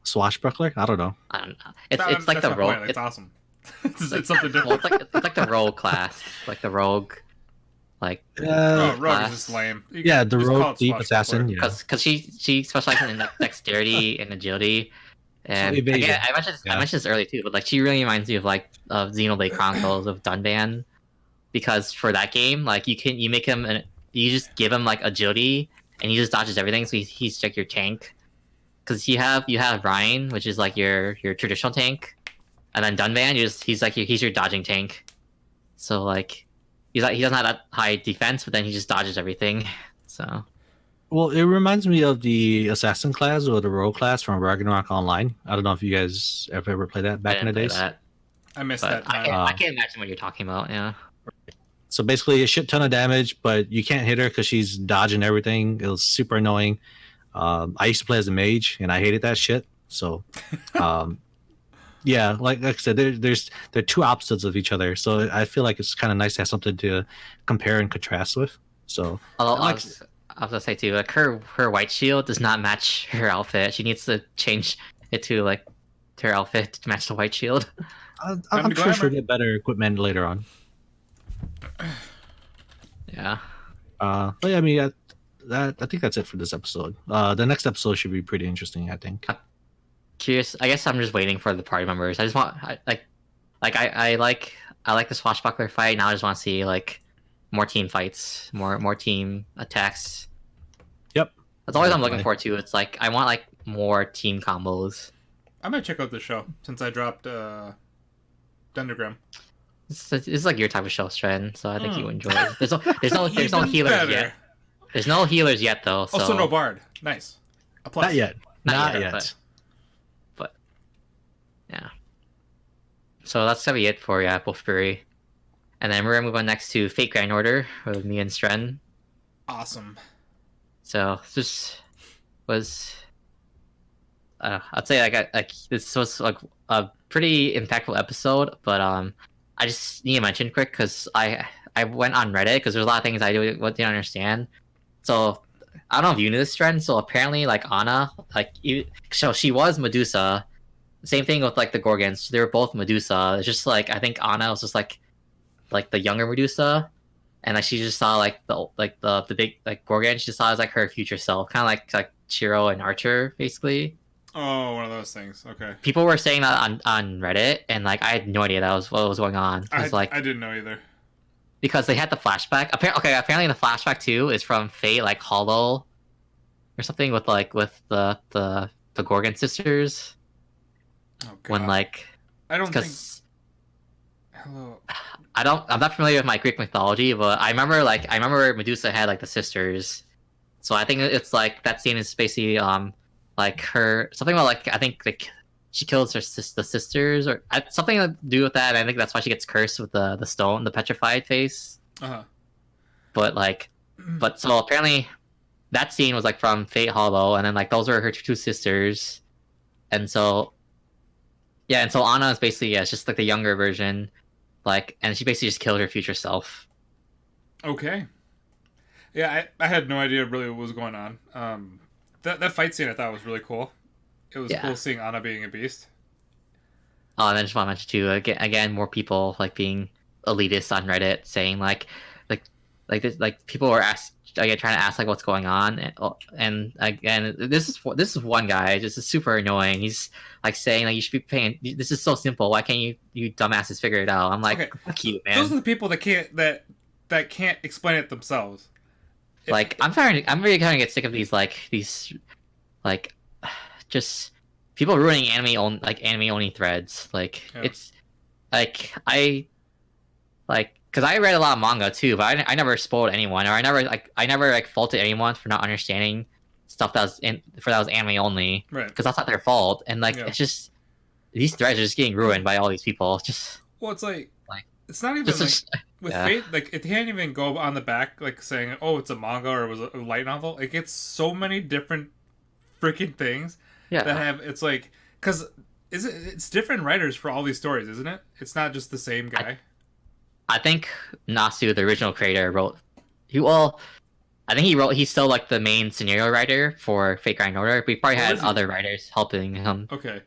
Swashbuckler? I don't know. I don't know. It's That- it's like that's the my rogue. point. It's awesome. it's something Well, different. it's like the rogue class, like the rogue, like Oh, rogue class. is just lame. You Yeah, can the just call rogue it deep Swashbuckler. assassin. Yeah. because she specializes in like dexterity and agility. And evasion. again, I mentioned Yeah. this earlier too, but like she really reminds me of like of Xenoblade Chronicles of Dunban, because for that game, like you make him you just give him like agility and he just dodges everything, so he's like your tank. Because you have Ryan, which is like your traditional tank, and then Dunban, he's your dodging tank. So like he doesn't have that high defense, but then he just dodges everything. So Well, it reminds me of the assassin class or the rogue class from Ragnarok Online. I don't know if you guys ever played that back I in the didn't play days. that, I missed but that time. I can't imagine what you're talking about. Yeah. So basically, a shit ton of damage, but you can't hit her because she's dodging everything. It was super annoying. I used to play as a mage, and I hated that shit. So, yeah, like I said, they're two opposites of each other. So I feel like it's kind of nice to have something to compare and contrast with. So Although I I like- was gonna say too, like her white shield does not match her outfit. She needs to change it to like her outfit to match the white shield. Time I'm to go, sure she'll Emma. get better equipment later on. Yeah. But yeah, I mean, I think that's it for this episode. The next episode should be pretty interesting, I think. Curious. I guess I'm just waiting for the party members. I just want I like the swashbuckler fight. Now I just want to see like more team fights, more team attacks. Yep. That's always I'm looking Definitely. forward to. It's like I want like more team combos. I might check out this show since I dropped Dendergram. It's like your type of show, Stren. So I think you enjoy it. There's no Even healers better. yet. There's no healers yet though. So Also, no bard. Nice. A plus. Not yet. Not Not yet, yet. but yeah. So that's gonna be it for Wolfberry. And then we're gonna move on next to Fate Grand Order with me and Stren. Awesome. So this was I'd say like this was like a pretty impactful episode, but I just need to mention quick because I went on Reddit because there's a lot of things I didn't understand. So I don't know if you knew this trend. So apparently, like Anna, so she was Medusa. Same thing with like the Gorgons. They were both Medusa. It's just like I think Anna was just like the younger Medusa, and like she just saw like the big like Gorgon. She just saw as like her future self, kind of like Chiro and Archer, basically. Oh, one of those things. Okay. People were saying that on Reddit, and like I had no idea that was what was going on. I It's like didn't know either. because they had the flashback. Apparently the flashback too is from Fate, like Hollow, or something with the Gorgon sisters. Oh god. When like I don't think. because Hello. I'm not familiar with my Greek mythology, but I remember Medusa had like the sisters, so I think it's like that scene is basically like her something about like I think like she kills the sisters or something to do with that. I think that's why she gets cursed with the stone, the petrified face. But like, but so apparently that scene was like from Fate Hollow, and then like those are her two sisters, and so yeah, and so Anna is basically it's just like the younger version. Like, and she basically just killed her future self. Okay. Yeah, I had no idea really what was going on. That fight scene I thought was really cool. It was cool seeing Anna being a beast. Oh, and I just want to mention too, again, more people like being elitist on Reddit saying like this, like people were trying to ask like what's going on, and again, this is one guy just is super annoying. He's like saying like you should be paying. This is so simple. Why can't you dumbasses figure it out? I'm like, Okay. fuck you, man. Those are the people that can't explain it themselves. Like I'm really kind of get sick of these just people ruining anime only threads. Like Yeah. it's like because I read a lot of manga too, but I never spoiled anyone, or I never faulted anyone for not understanding stuff that was anime only, Right. because that's not their fault. And like Yeah. it's just these threads are just getting ruined by all these people. Just Well, it's like Like, it's not even just, like just with yeah. Fate. Like it can't even go on the back like saying, "Oh, it's a manga" or it was a light novel. It gets so many different freaking things that yeah. have. It's like because it's different writers for all these stories, isn't it? It's not just the same guy. I think Nasu, the original creator, he's still like the main scenario writer for Fate Grand Order, but he probably Oh, had is he? other writers helping him. Okay.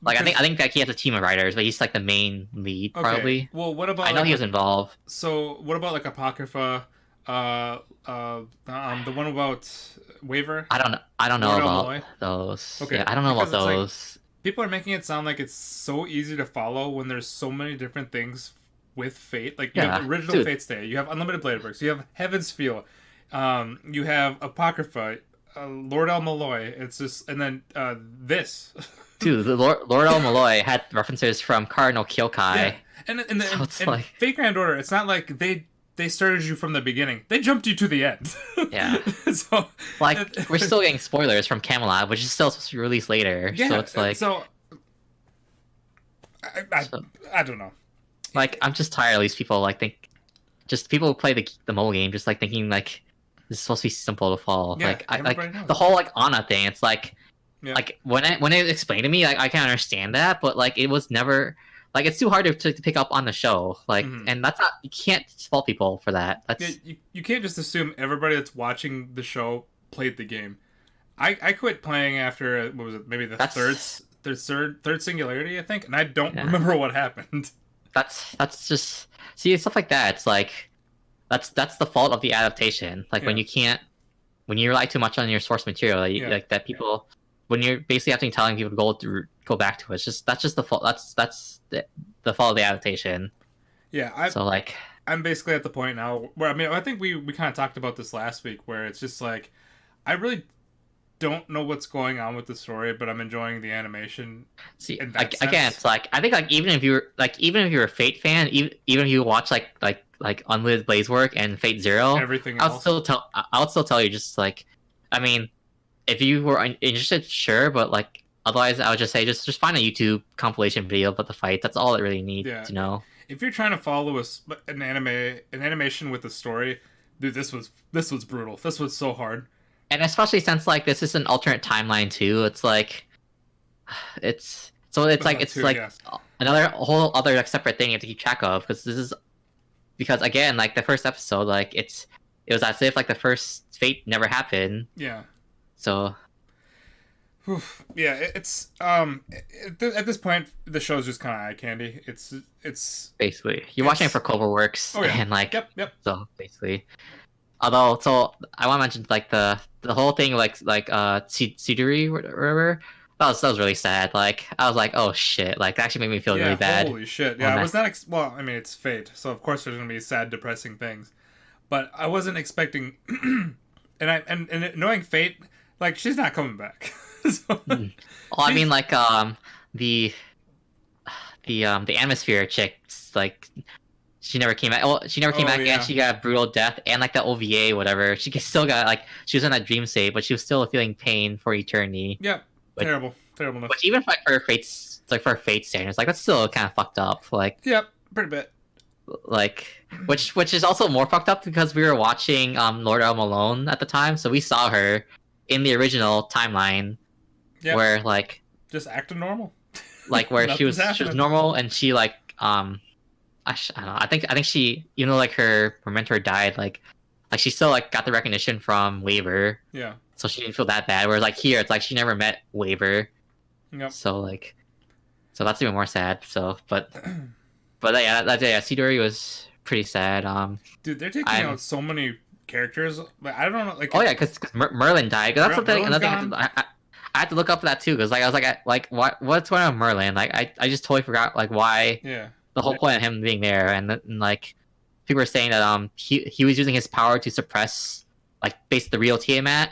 Like I Because- think like he has a team of writers, but he's like the main lead Okay. probably. Well, what about I know like, he was involved. So what about like Apocrypha? The one about Waver. I don't know Lord about Elmoy? those. Okay, Yeah, I don't know about because it's like- those. People are making it sound like it's so easy to follow when there's so many different things with Fate. Like you have Yeah, original dude. Fate Stay, you have Unlimited Blade Works, you have Heaven's Feel, you have Apocrypha, Lord El Malloy. It's just and then this. Dude, the Lord El Malloy had references from Cardinal Kyokai. Yeah. And So it's and like- Fate Grand Order. It's not like they started you from the beginning. They jumped you to the end. Yeah. So Like we're still getting spoilers from Camelot, which is still supposed to be released later. yeah. So it's like so. So- I don't know. Like I'm just tired of these people just people who play the mobile game just like thinking like this is supposed to be simple to follow. Yeah, like everybody knows. the whole like Anna thing, it's like Yeah. like when it explained to me, like I can understand that, but like it was never like it's too hard to pick up on the show. Like Mhm. and that's not you can't fault people for that. That's Yeah, you can't just assume everybody that's watching the show played the game. I quit playing after what was it? Maybe the That's- third singularity, I think, and I don't Yeah. remember what happened. that's just see stuff like that. It's like that's the fault of the adaptation. Like when Yeah. when you rely too much on your source material, Yeah. like that people when you're basically having telling people to go back to it. That's just the fault. That's the fault of the adaptation. Yeah, So like I'm basically at the point now where I think we kind of talked about this last week, where it's just like I really don't know what's going on with the story, but I'm enjoying the animation. see in that again, sense. it's like I think like even if you're a Fate fan, even if you watch like Unlimited Blaze Work and Fate Zero, Everything I would else. still tell you just like I mean, if you were interested, sure, but like otherwise, I would just say just find a YouTube compilation video about the fight. That's all it really needs Yeah. to know. If you're trying to follow an animation with a story, dude, this was brutal. This was so hard. And especially since like this is an alternate timeline too, it's like it's Too, like yeah. another whole other like separate thing you have to keep track of because again like the first episode like it was as if like the first Fate never happened. Yeah. So Oof. Yeah, it's at this point the show's just kind of eye candy. It's basically you're watching it It's- for Cloverworks Oh, yeah. and like yep. so basically. Although, so I want to mention like the whole thing like Siduri or whatever. that was really sad. Like I was like, oh shit, like that actually made me feel really bad. Holy shit! Yeah, I was not. Well, I mean, it's Fate, so of course there's gonna be sad, depressing things, but I wasn't expecting. and knowing Fate, like she's not coming back. So, Well, I mean, like the atmosphere chick, like she never came back. Well, she never came back, yeah. and she got a brutal death, and like the OVA, whatever. She still got like she was in that dream state, but she was still feeling pain for eternity. Yep, But- terrible. Which even like for Fate's standards, like that's still kind of fucked up. Like Yep, pretty bit. which is also more fucked up because we were watching Lord El Malone at the time, so we saw her in the original timeline Yep. where like Just acting normal. where she Nothing's was happening. normal and she like I don't know, I think she, even though like her mentor died, like she still like got the recognition from Waver, Yeah. so she didn't feel that bad, whereas like here it's like she never met Waver. Yep. So that's even more sad. So but yeah, Sidori was pretty sad. Dude, they're taking out so many characters. Like, I don't know. Like, Oh yeah, because Merlin died. 'Cause that's the thing. Merlin's Another thing I had to look up for that too, because like I was like what's going on with Merlin? Like I just totally forgot like why yeah. the whole point of him being there, and like people were saying that he was using his power to suppress like basically the real Tiamat.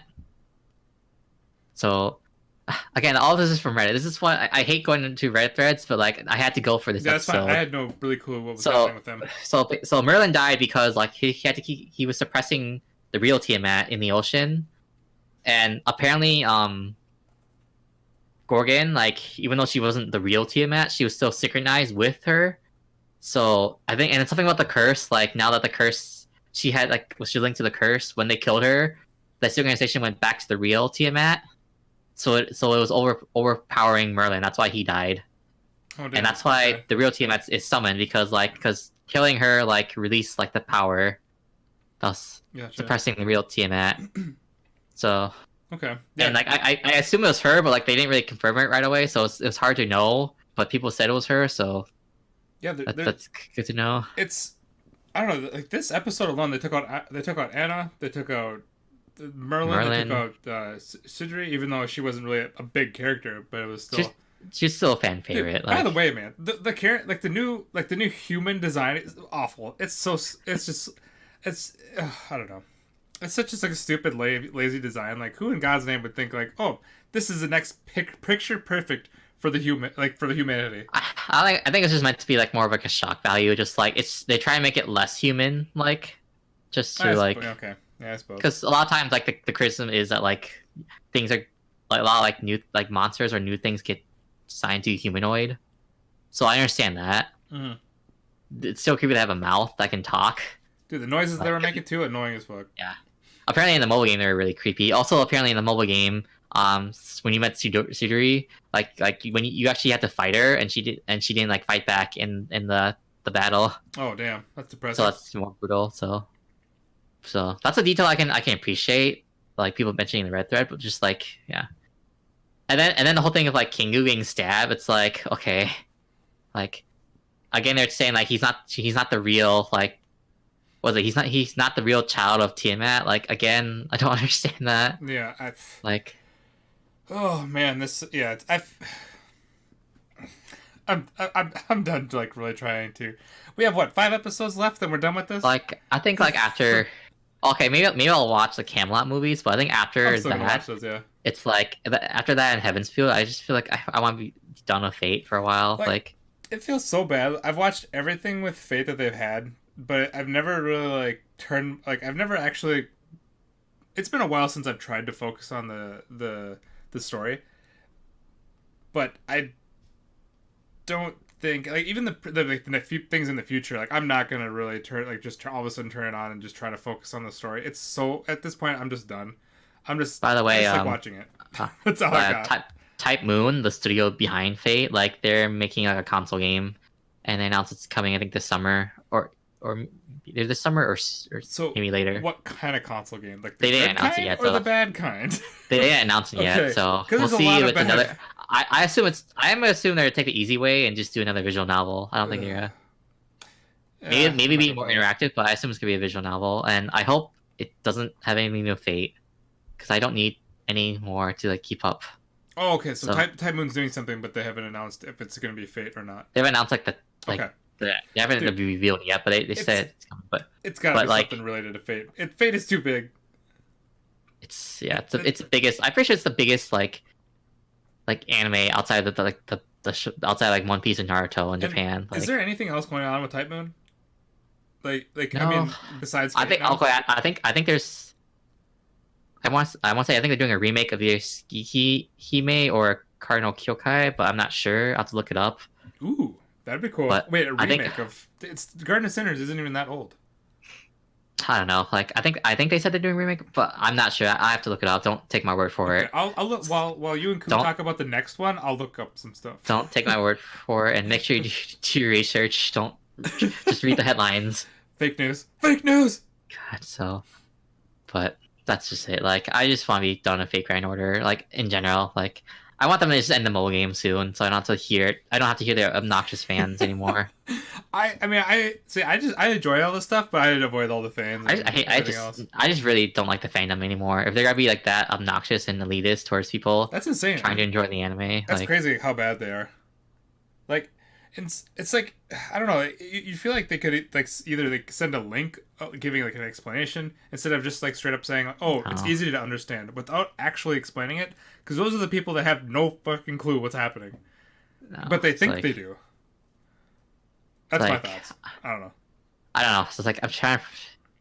So again, all of this is from Reddit. This is why I hate going into Reddit threads, but like I had to go for this Yeah, that's episode. fine. I had no really clue what was happening with them. So Merlin died because like he was suppressing the real Tiamat in the ocean, and apparently Gorgon, like even though she wasn't the real Tiamat, she was still synchronized with her. So I think, and it's something about the curse. Like now that the curse she had like was she linked to the curse when they killed her, the synchronization went back to the real Tiamat. So it was overpowering Merlin. That's why he died. Oh, damn. And that's why Okay. the real Tiamat is summoned, because killing her like released like the power, thus Gotcha. suppressing the real Tiamat. So Okay. Yeah. and like I assume it was her, but like they didn't really confirm it right away, so it was hard to know. But people said it was her, so yeah. that's good to know. It's I don't know. Like this episode alone, they took out Anna. They took out Merlin. They took out Sidri, even though she wasn't really a big character, but it was still. She's still a fan Dude, favorite. by like, the way, man, the character, like the new human design is awful. It's I don't know. It's such just like a stupid, lazy design. Like, who in God's name would think like, oh, this is the next picture perfect for the humanity? I think it's just meant to be like more of like a shock value. Just like they try and make it less human, like just to like. Okay, yeah, I suppose. Because a lot of times, like the criticism is that like things are like a lot of like new like monsters or new things get assigned to humanoid. So I understand that. Mhm. It's still creepy to have a mouth that can talk. Dude, the noises they were making too annoying as fuck. Apparently in the mobile game they were really creepy. Also apparently in the mobile game, when you met Sudori, like when you actually had to fight her and she didn't like fight back in the battle. Oh damn, that's depressing. So that's more brutal. So that's a detail I can appreciate, like people mentioning in the red thread, but just like yeah. And then the whole thing of like Kingu being stabbed, it's like okay, like again they're saying like he's not the real like he's not the real child of Tiamat. Like again, I don't understand that. Yeah, Like oh man, this I'm done like really trying to. We have what 5 episodes left, and we're done with this. like I think like after okay maybe I'll watch the Camelot movies, but I think after I'm still gonna that watch those, yeah. it's like after that in Heaven's Field, I just feel like I want to be done with Fate for a while. Like It feels so bad. I've watched everything with Fate that they've had, but I've never really like turned like I've never actually. It's been a while since I've tried to focus on the story, but I don't think like even the few things in the future, like I'm not gonna really all of a sudden turn it on and just try to focus on the story. It's so at this point I'm just done. I'm just By the way, I just like watching it. That's all I got. Type Moon, the studio behind Fate, like they're making like a console game, and they announced it's coming I think this summer or either this summer or So maybe later. What kind of console game? Like They the didn't good announce it kind yet, or though. the bad kind? They didn't announce it yet, Okay, so 'cause we'll there's a see lot if of it's bad- another. I'm assuming they're gonna take it easy way and just do another visual novel. I don't think they're Yeah, maybe be more interactive, but I assume it's gonna be a visual novel, and I hope it doesn't have anything to do with Fate, because I don't need any more to like keep up. Oh, okay. So, So- Type Moon's doing something, but they haven't announced if it's going to be Fate or not. They haven't announced like Okay. they haven't Dude, revealed yet, but they said it's coming. But It's got to be like- something related to Fate. Fate is too big. it's the biggest. I'm pretty sure it's the biggest like anime outside of outside like One Piece and Naruto in And Japan. Is there anything else going on with Type Moon? I No. mean, besides Fate I think now? okay, I think there's. I want to say I think they're doing a remake of either Hime or Cardinal Kyokai, but I'm not sure. I'll have to look it up. Ooh, that'd be cool. But Wait, a I think- remake of it's Garden of Sinners isn't even that old. I don't know. Like I think they said they're doing a remake, but I'm not sure. I have to look it up. Don't take my word for Okay, it. I'll look while you and Ku Don't- talk about the next one. I'll look up some stuff. Don't take my word for it, and make sure you do your research. Don't just read the headlines. Fake news. Fake news. God, so, but that's just it. Like, I just want to be done with Fate Grand Order. Like in general, like I want them to just end the mobile game soon, so I don't have to hear it. I don't have to hear their obnoxious fans anymore. I enjoy all this stuff, but I'd avoid all the fans. and everything else. I just really don't like the fandom anymore. If they're gonna be like that obnoxious and elitist towards people That's insane. trying to enjoy the anime, That's like, crazy how bad they are. Like, it's like I don't know. You feel like they could like either like send a link giving like an explanation instead of just like straight up saying, "Oh, it's Oh. easy to understand," without actually explaining it. Because those are the people that have no fucking clue what's happening, no, but they it's think like- they do. That's my like- thoughts. I don't know. I don't know. So it's like I'm trying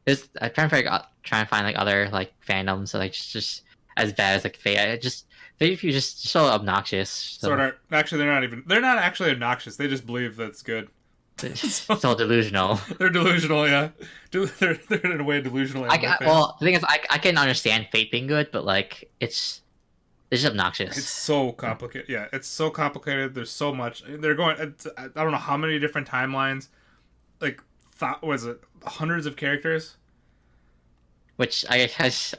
to find like other like fandoms that like just as bad as like Fate. Fate if you just so obnoxious. So, Sort of. Actually, they're not actually obnoxious. They just believe that's good. so delusional. They're delusional, yeah. They're in a way delusional. Well, the thing is, I can understand Fate being good, but like it's just obnoxious. It's so complicated. Yeah, it's so complicated. There's so much. They're going. I don't know how many different timelines. Like, was it hundreds of characters? Which I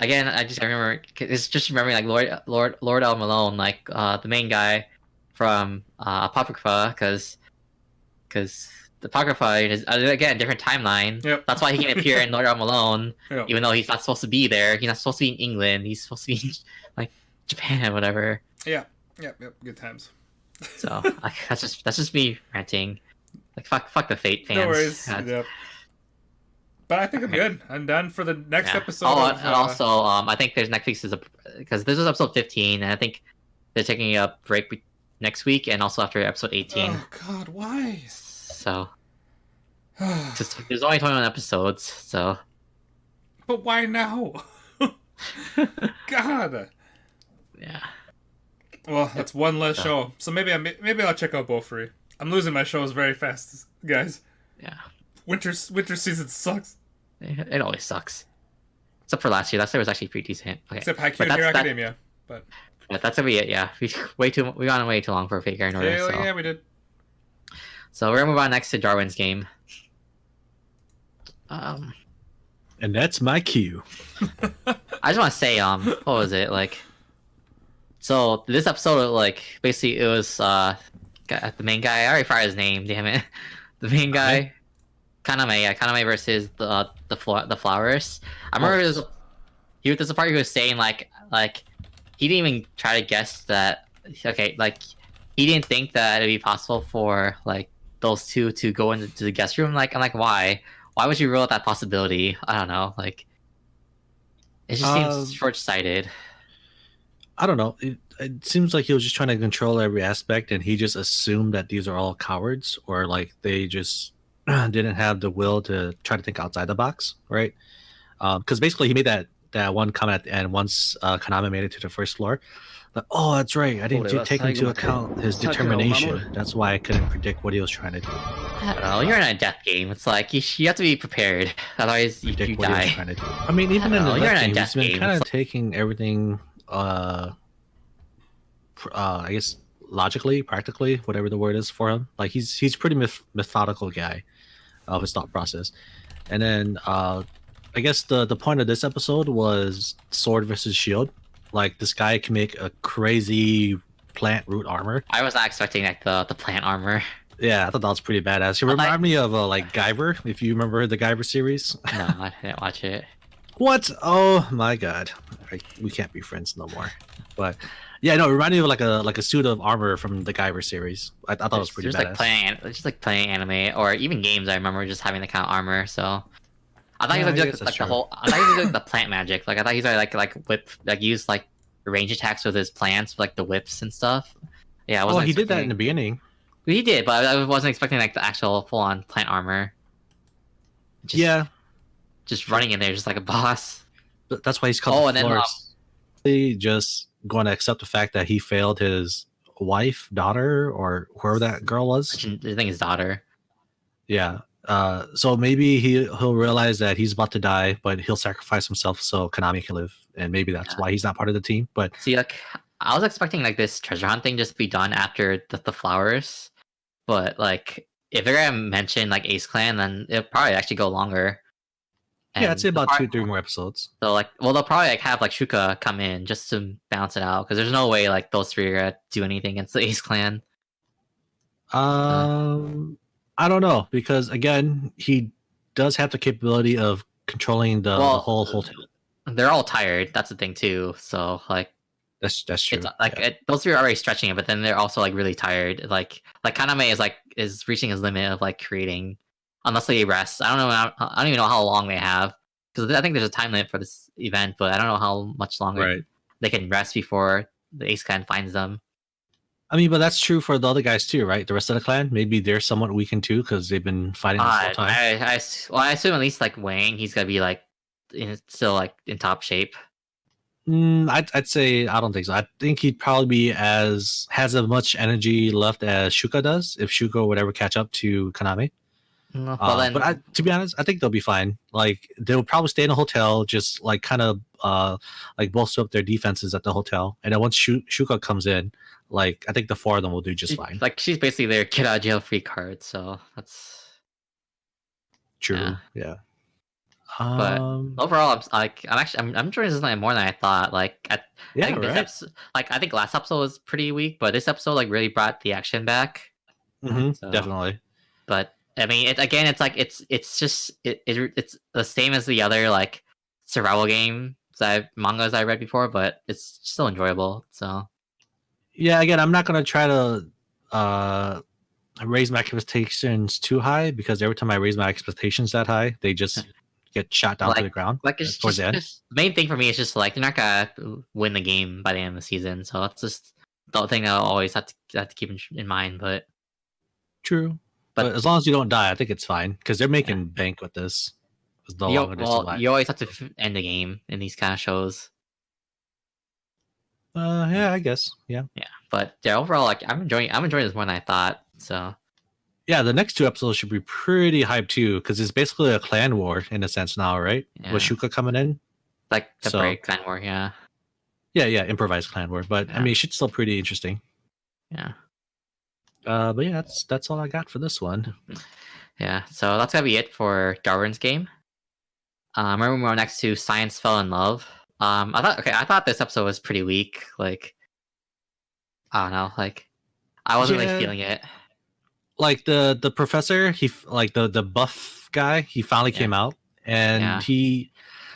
remember. It's just remembering like Lord El Malone, like the main guy from Apocrypha, because the Apocrypha is again a different timeline. Yep. That's why he can appear in Lord El Malone, Yeah. even though he's not supposed to be there. He's not supposed to be in England. He's supposed to be in, like Japan, whatever. Yep. Good times. So like, that's just me ranting. Like fuck the Fate fans. No worries. God. Yep. But I think I'm good. I'm done for the next Yeah. episode. Oh, of, and also, I think there's next week's because this is episode 15, and I think they're taking a break next week, and also after episode 18. Oh God, why? So just there's only 21 episodes, so But why now? God. yeah. Well, that's one less show. So maybe I'll check out both free. I'm losing my shows very fast, guys. Yeah. Winter season sucks. It always sucks. Except for last year. Last year was actually pretty decent. Okay. Except Haikyuu But and Hero that's- Academia. But But that's gonna be it. Yeah, we gone way too long for a Fate Grand Order. yeah, So. yeah, we did. So we're gonna move on next to Darwin's game. And that's my cue. I just want to say, what was it like? So this episode, like, basically, it was the main guy. I already forgot his name. Damn it, the main guy, Kaname. Yeah, Kaname versus the flowers. I remember there's a part he was saying like he didn't even try to guess that. Okay, like he didn't think that it'd be possible for like those two to go into the guest room. Like I'm like, why? Why would you rule out that possibility? I don't know. Like, it just seems short-sighted. I don't know. It seems like he was just trying to control every aspect, and he just assumed that these are all cowards, or like they just didn't have the will to try to think outside the box, right? Because basically, he made that one comment at the end once Kaname made it to the first floor. Like, oh, that's right. I didn't take into account his determination. That's why I couldn't predict what he was trying to do. I don't know. You're in a death game. It's like you have to be prepared. Otherwise, you Predict what he was die. trying to do. I mean, even I in don't the know, you're in a death game, death he's been game. kind of It's taking everything, I guess, logically, practically, whatever the word is for him. Like he's pretty methodical guy of his thought process. And then I guess the point of this episode was sword versus shield. Like this guy can make a crazy plant root armor. I was not expecting like the plant armor. Yeah, I thought that was pretty badass. It reminded me of like Guyver, if you remember the Guyver series. No, I didn't watch it. What? Oh my god, we can't be friends no more. But yeah, no, it reminded me of like a suit of armor from the Guyver series. I thought it was pretty Just badass. like playing anime or even games. I remember just having the kind of armor. So I thought he Yeah, was I gonna do guess like that's the true. whole. I thought he was gonna do like the plant magic. Like I thought he was gonna like whip like use like range attacks with his plants, like the whips and stuff. Yeah, I Oh, wasn't. he did that in the expecting. beginning. He did, but I wasn't expecting like the actual full on plant armor. Just Yeah, just running in there just like a boss. that's why he's called Oh, the and then Florist. He just going to accept the fact that he failed his wife, daughter, or whoever that girl was. I think his daughter. Yeah. So maybe he'll realize that he's about to die, but he'll sacrifice himself so Konami can live, and maybe that's Yeah. why he's not part of the team. But See, like I was expecting like this treasure hunt thing just to be done after the flowers, but like if they're gonna mention like Ace Clan, then it'll probably actually go longer. yeah, I'd say they'll about probably- 2-3 more episodes. So like, well, they'll probably like have like Shuka come in just to balance it out because there's no way like those three are gonna do anything against the Ace Clan. I don't know because again, he does have the capability of controlling the Well, whole hotel. They're all tired. That's the thing too. So like, That's true. it's like yeah. those three are already stretching it, but then they're also like really tired. Like Kaname is reaching his limit of like creating, unless they rest. I don't know. I don't even know how long they have because I think there's a time limit for this event, but I don't know how much longer Right. they can rest before the Ace Clan finds them. I mean, but that's true for the other guys too, right? The rest of the clan, maybe they're somewhat weakened too because they've been fighting this whole time. I assume at least like Wang, he's gonna be like still like in top shape. I'd say I don't think so. I think he'd probably be has as much energy left as Shuka does if Shuka would ever catch up to Kaname. Well, then, But to be honest, I think they'll be fine. Like they'll probably stay in a hotel, just like kind of like bolster up their defenses at the hotel. And then once Shuka comes in, like I think the four of them will do just fine. like she's basically their get out of jail free card. So that's True. Yeah. But overall, I'm enjoying this night more than I thought. Like I think this right. episode, like I think last episode was pretty weak, but this episode like really brought the action back. So- Definitely. But I mean, it's like it's the same as the other like survival game mangas I read before, but it's still enjoyable. So Yeah. Again, I'm not gonna try to raise my expectations too high because every time I raise my expectations that high, they just get shot down to the ground. like it's towards just, the end. the main thing for me is just like they're not gonna win the game by the end of the season. So that's just the thing I'll always have to keep in mind. But True. But as long as you don't die, I think it's fine because they're making bank with this. The longer they survive. you always have to end the game in these kind of shows. Yeah, I guess. Yeah. Yeah, but yeah, overall, like I'm enjoying this more than I thought. So Yeah, the next two episodes should be pretty hyped too, because it's basically a clan war in a sense now, right? Yeah. With Shuka coming in. like the So- break clan war, yeah, Yeah, improvised clan war. But I Yeah. mean, it's still pretty interesting. yeah, But yeah, that's all I got for this one. yeah. So that's gonna be it for Darwin's game. Remember we're next to Science Fell in Love. I thought this episode was pretty weak. Like, I don't know, like I wasn't Yeah. really feeling it. Like the professor, like the buff guy, he finally Yeah. came out, and Yeah.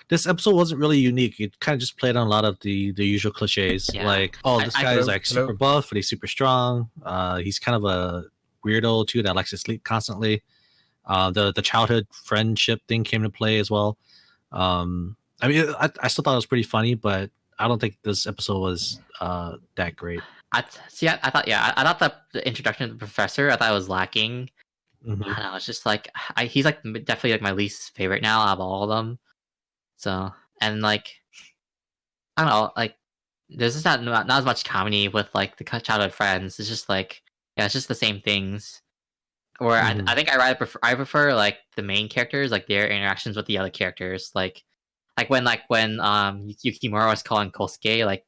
this episode wasn't really unique. It kind of just played on a lot of the usual cliches, Yeah. like, oh, this guy is like super buff, but he's super strong. He's kind of a weirdo too that likes to sleep constantly. The childhood friendship thing came to play as well. I mean, I still thought it was pretty funny, but I don't think this episode was that great. I thought the introduction to the professor I thought was lacking. Mhm. I don't know, it's just like he's like definitely like my least favorite now out of all of them. So and like I don't know, like there's just not as much comedy with like the childhood friends. It's just like it's just the same things. Or Mhm. I think I prefer like the main characters, like their interactions with the other characters, like when Yukimura was calling Kosuke, like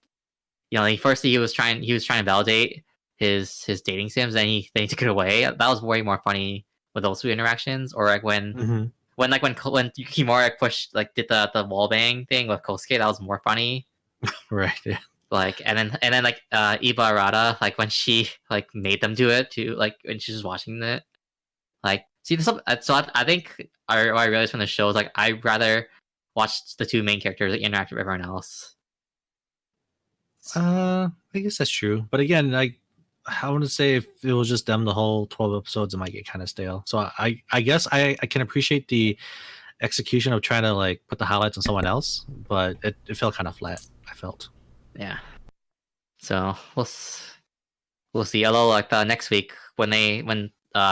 he was trying to validate his dating sims, then he took it away. That was way more funny with those two interactions. Or like when Mhm. when Yukimura did the wall bang thing with Kosuke, that was more funny. Right. Yeah. Like and then like Iba Arata, like when she like made them do it too, like when she was watching it. Like see this, so I think what I realized from the show is like I'd rather watch the two main characters interact with everyone else. I guess that's true. But again, like I want to say if it was just them the whole 12 episodes, it might get kind of stale. So I guess I can appreciate the execution of trying to like put the highlights on someone else, but it felt kind of flat. I felt. Yeah. So we'll see. Although like next week when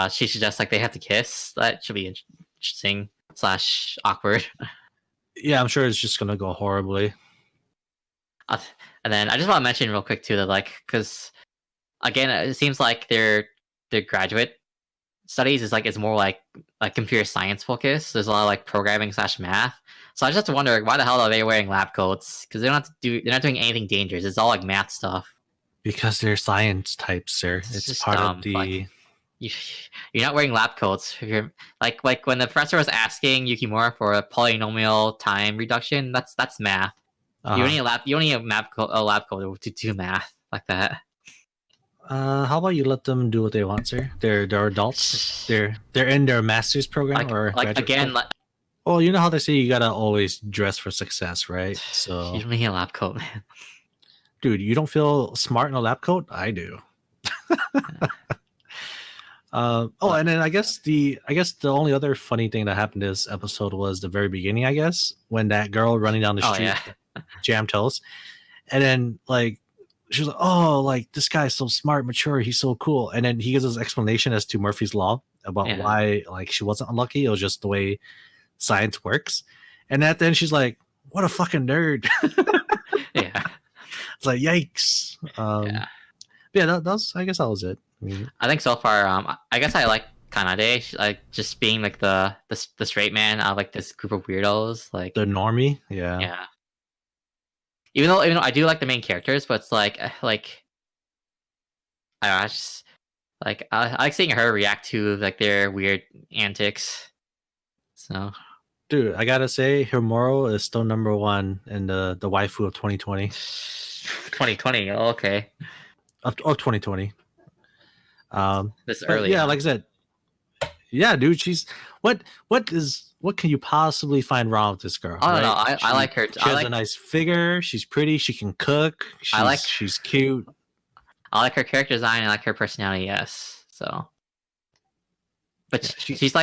she suggests like they have to kiss, that should be interesting / awkward. Yeah, I'm sure it's just gonna go horribly. And then I just want to mention real quick too that like because again it seems like their graduate studies is like it's more like computer science focused. There's a lot of like programming / math. So I just have to wonder why the hell are they wearing lab coats? Because they're not doing anything dangerous. It's all like math stuff. Because they're science types, sir. It's just part dumb. of the. Like, you're not wearing lab coats. You're like when the professor was asking Yukimura for a polynomial time reduction. That's math. You only need a lab coat to do math like that. How about you let them do what they want, sir? They're adults. They're in their master's program Well, you know how they say you gotta always dress for success, right? So you don't need a lab coat, man. Dude, you don't feel smart in a lab coat? I do. And then I guess the only other funny thing that happened this episode was the very beginning, I guess, when that girl running down the street jammed toes. And then like she was like, oh, like this guy's so smart, mature, he's so cool. And then he gives us explanation as to Murphy's Law about why like she wasn't unlucky. It was just the way science works. And at the end she's like, what a fucking nerd. Yeah. It's like yikes. That was, I guess that was it. I think so far, I guess I like Kanade, like just being like the straight man out of like this group of weirdos, like the normie. Yeah. Even though I do like the main characters, but it's like I don't know, I just like I like seeing her react to like their weird antics. So, dude, I gotta say, Himuro is still number one in the waifu of 2020. 2020, okay. Of 2020. This early. Yeah, like I said. Yeah, dude, she's what can you possibly find wrong with this girl? Oh right? No, I like her. She has a nice figure. She's pretty. She can cook. She's cute. I like her character design. I like her personality. Yes. So, but yeah, she's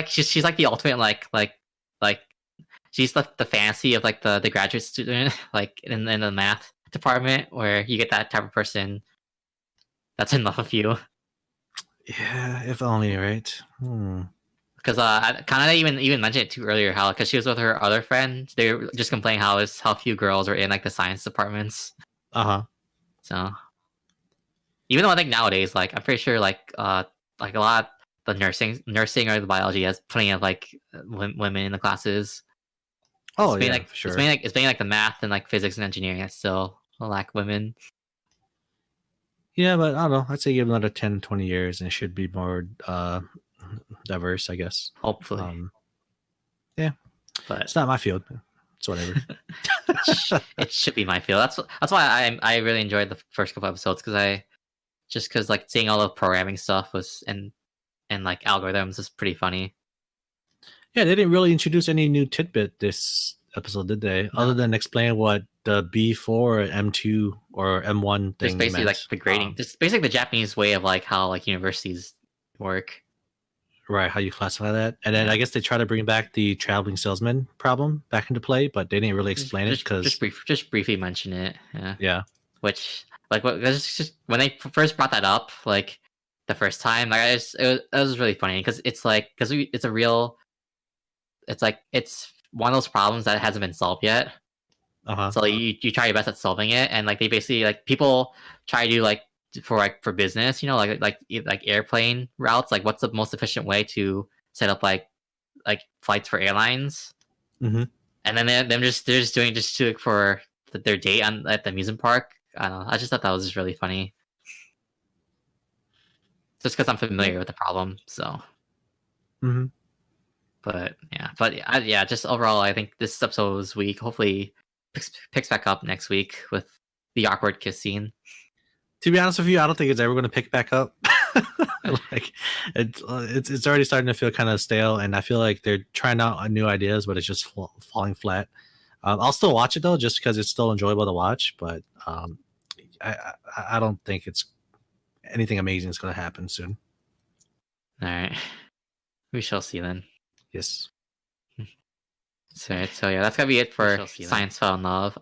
like the ultimate like she's the fantasy of like the graduate student like in the math department where you get that type of person that's in love with you. Yeah, if only, right? Because Kanada even mentioned it too earlier how because she was with her other friend, they were just complaining how few girls are in like the science departments. So even though I think nowadays, like I'm pretty sure like a lot of the nursing or the biology has plenty of like women in the classes. Oh it's yeah, like, for sure. It's mainly like the math and like physics and engineering that still lack women. Yeah, but I don't know. I'd say give another 10, 20 years and it should be more diverse, I guess. Hopefully. Yeah. But it's not my field. It's whatever. It should be my field. That's why I really enjoyed the first couple episodes because like seeing all the programming stuff was and like algorithms is pretty funny. Yeah, they didn't really introduce any new tidbit this episode, did they? No. Other than explain what the B4 or M2 or M1 thing just basically meant. Like the grading. Just basically the Japanese way of like how like universities work. Right, how you classify that. And then I guess they try to bring back the traveling salesman problem back into play, but they didn't really explain it because just briefly mention it. Yeah. Which like just when they first brought that up, like the first time, like it was really funny because it's like it's one of those problems that hasn't been solved yet. So like, you try your best at solving it, and like they basically like people try to do like for business, you know, like airplane routes, like what's the most efficient way to set up like flights for airlines, and then they're just doing it for their date at the amusement park. I don't know. I just thought that was just really funny, just because I'm familiar with the problem. So. But yeah, just overall, I think this episode was weak. Hopefully, picks back up next week with the awkward kiss scene. To be honest with you, I don't think it's ever going to pick back up. Like it's already starting to feel kind of stale, and I feel like they're trying out new ideas, but it's just falling flat. I'll still watch it though, just because it's still enjoyable to watch. But I don't think it's anything amazing is going to happen soon. All right, we shall see then. Yes. So yeah, that's gonna be it for Science Fell in Love.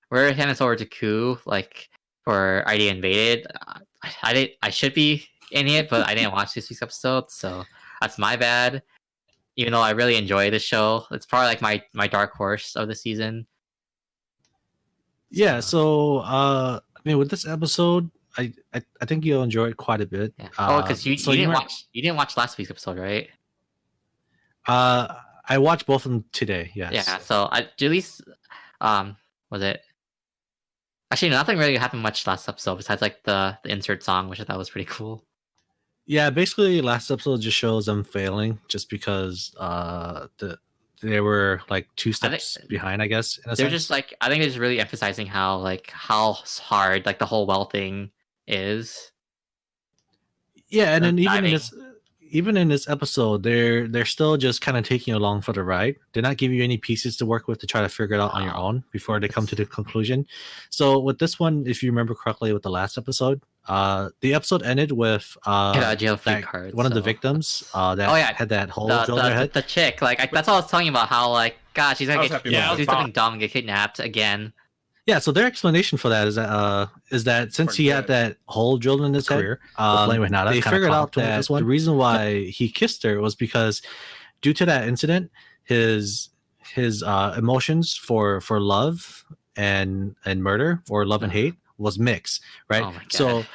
We're handing this over to Ku, like for ID Invaded. I should be in it, but I didn't watch this week's episode, so that's my bad. Even though I really enjoy the show, it's probably like my dark horse of the season. Yeah. So I mean, with this episode, I think you'll enjoy it quite a bit. Yeah. Because you didn't watch last week's episode, right? I watched both of them today. Yes. Yeah. So at least was it? Actually, nothing really happened much last episode besides like the insert song, which I thought was pretty cool. Yeah, basically, last episode just shows them failing, just because they were like 2 steps behind, I guess. They're just like, I think they're just really emphasizing how hard like the whole well thing is. Yeah, and then even in this episode, they're still just kind of taking you along for the ride. They're not giving you any pieces to work with to try to figure it out on your own before they come to the conclusion. So with this one, if you remember correctly, with the last episode, the episode ended with jail free cards, one of the victims had that hole drilled in their head. The chick, like that's all I was talking about. How like, God, she's gonna do something dumb and get kidnapped again. Yeah, so their explanation for that is that since he had that hole drilled in his head, they figured out that the reason why he kissed her was because due to that incident, his emotions for love and murder, or love and hate, was mixed, right? Oh my God. So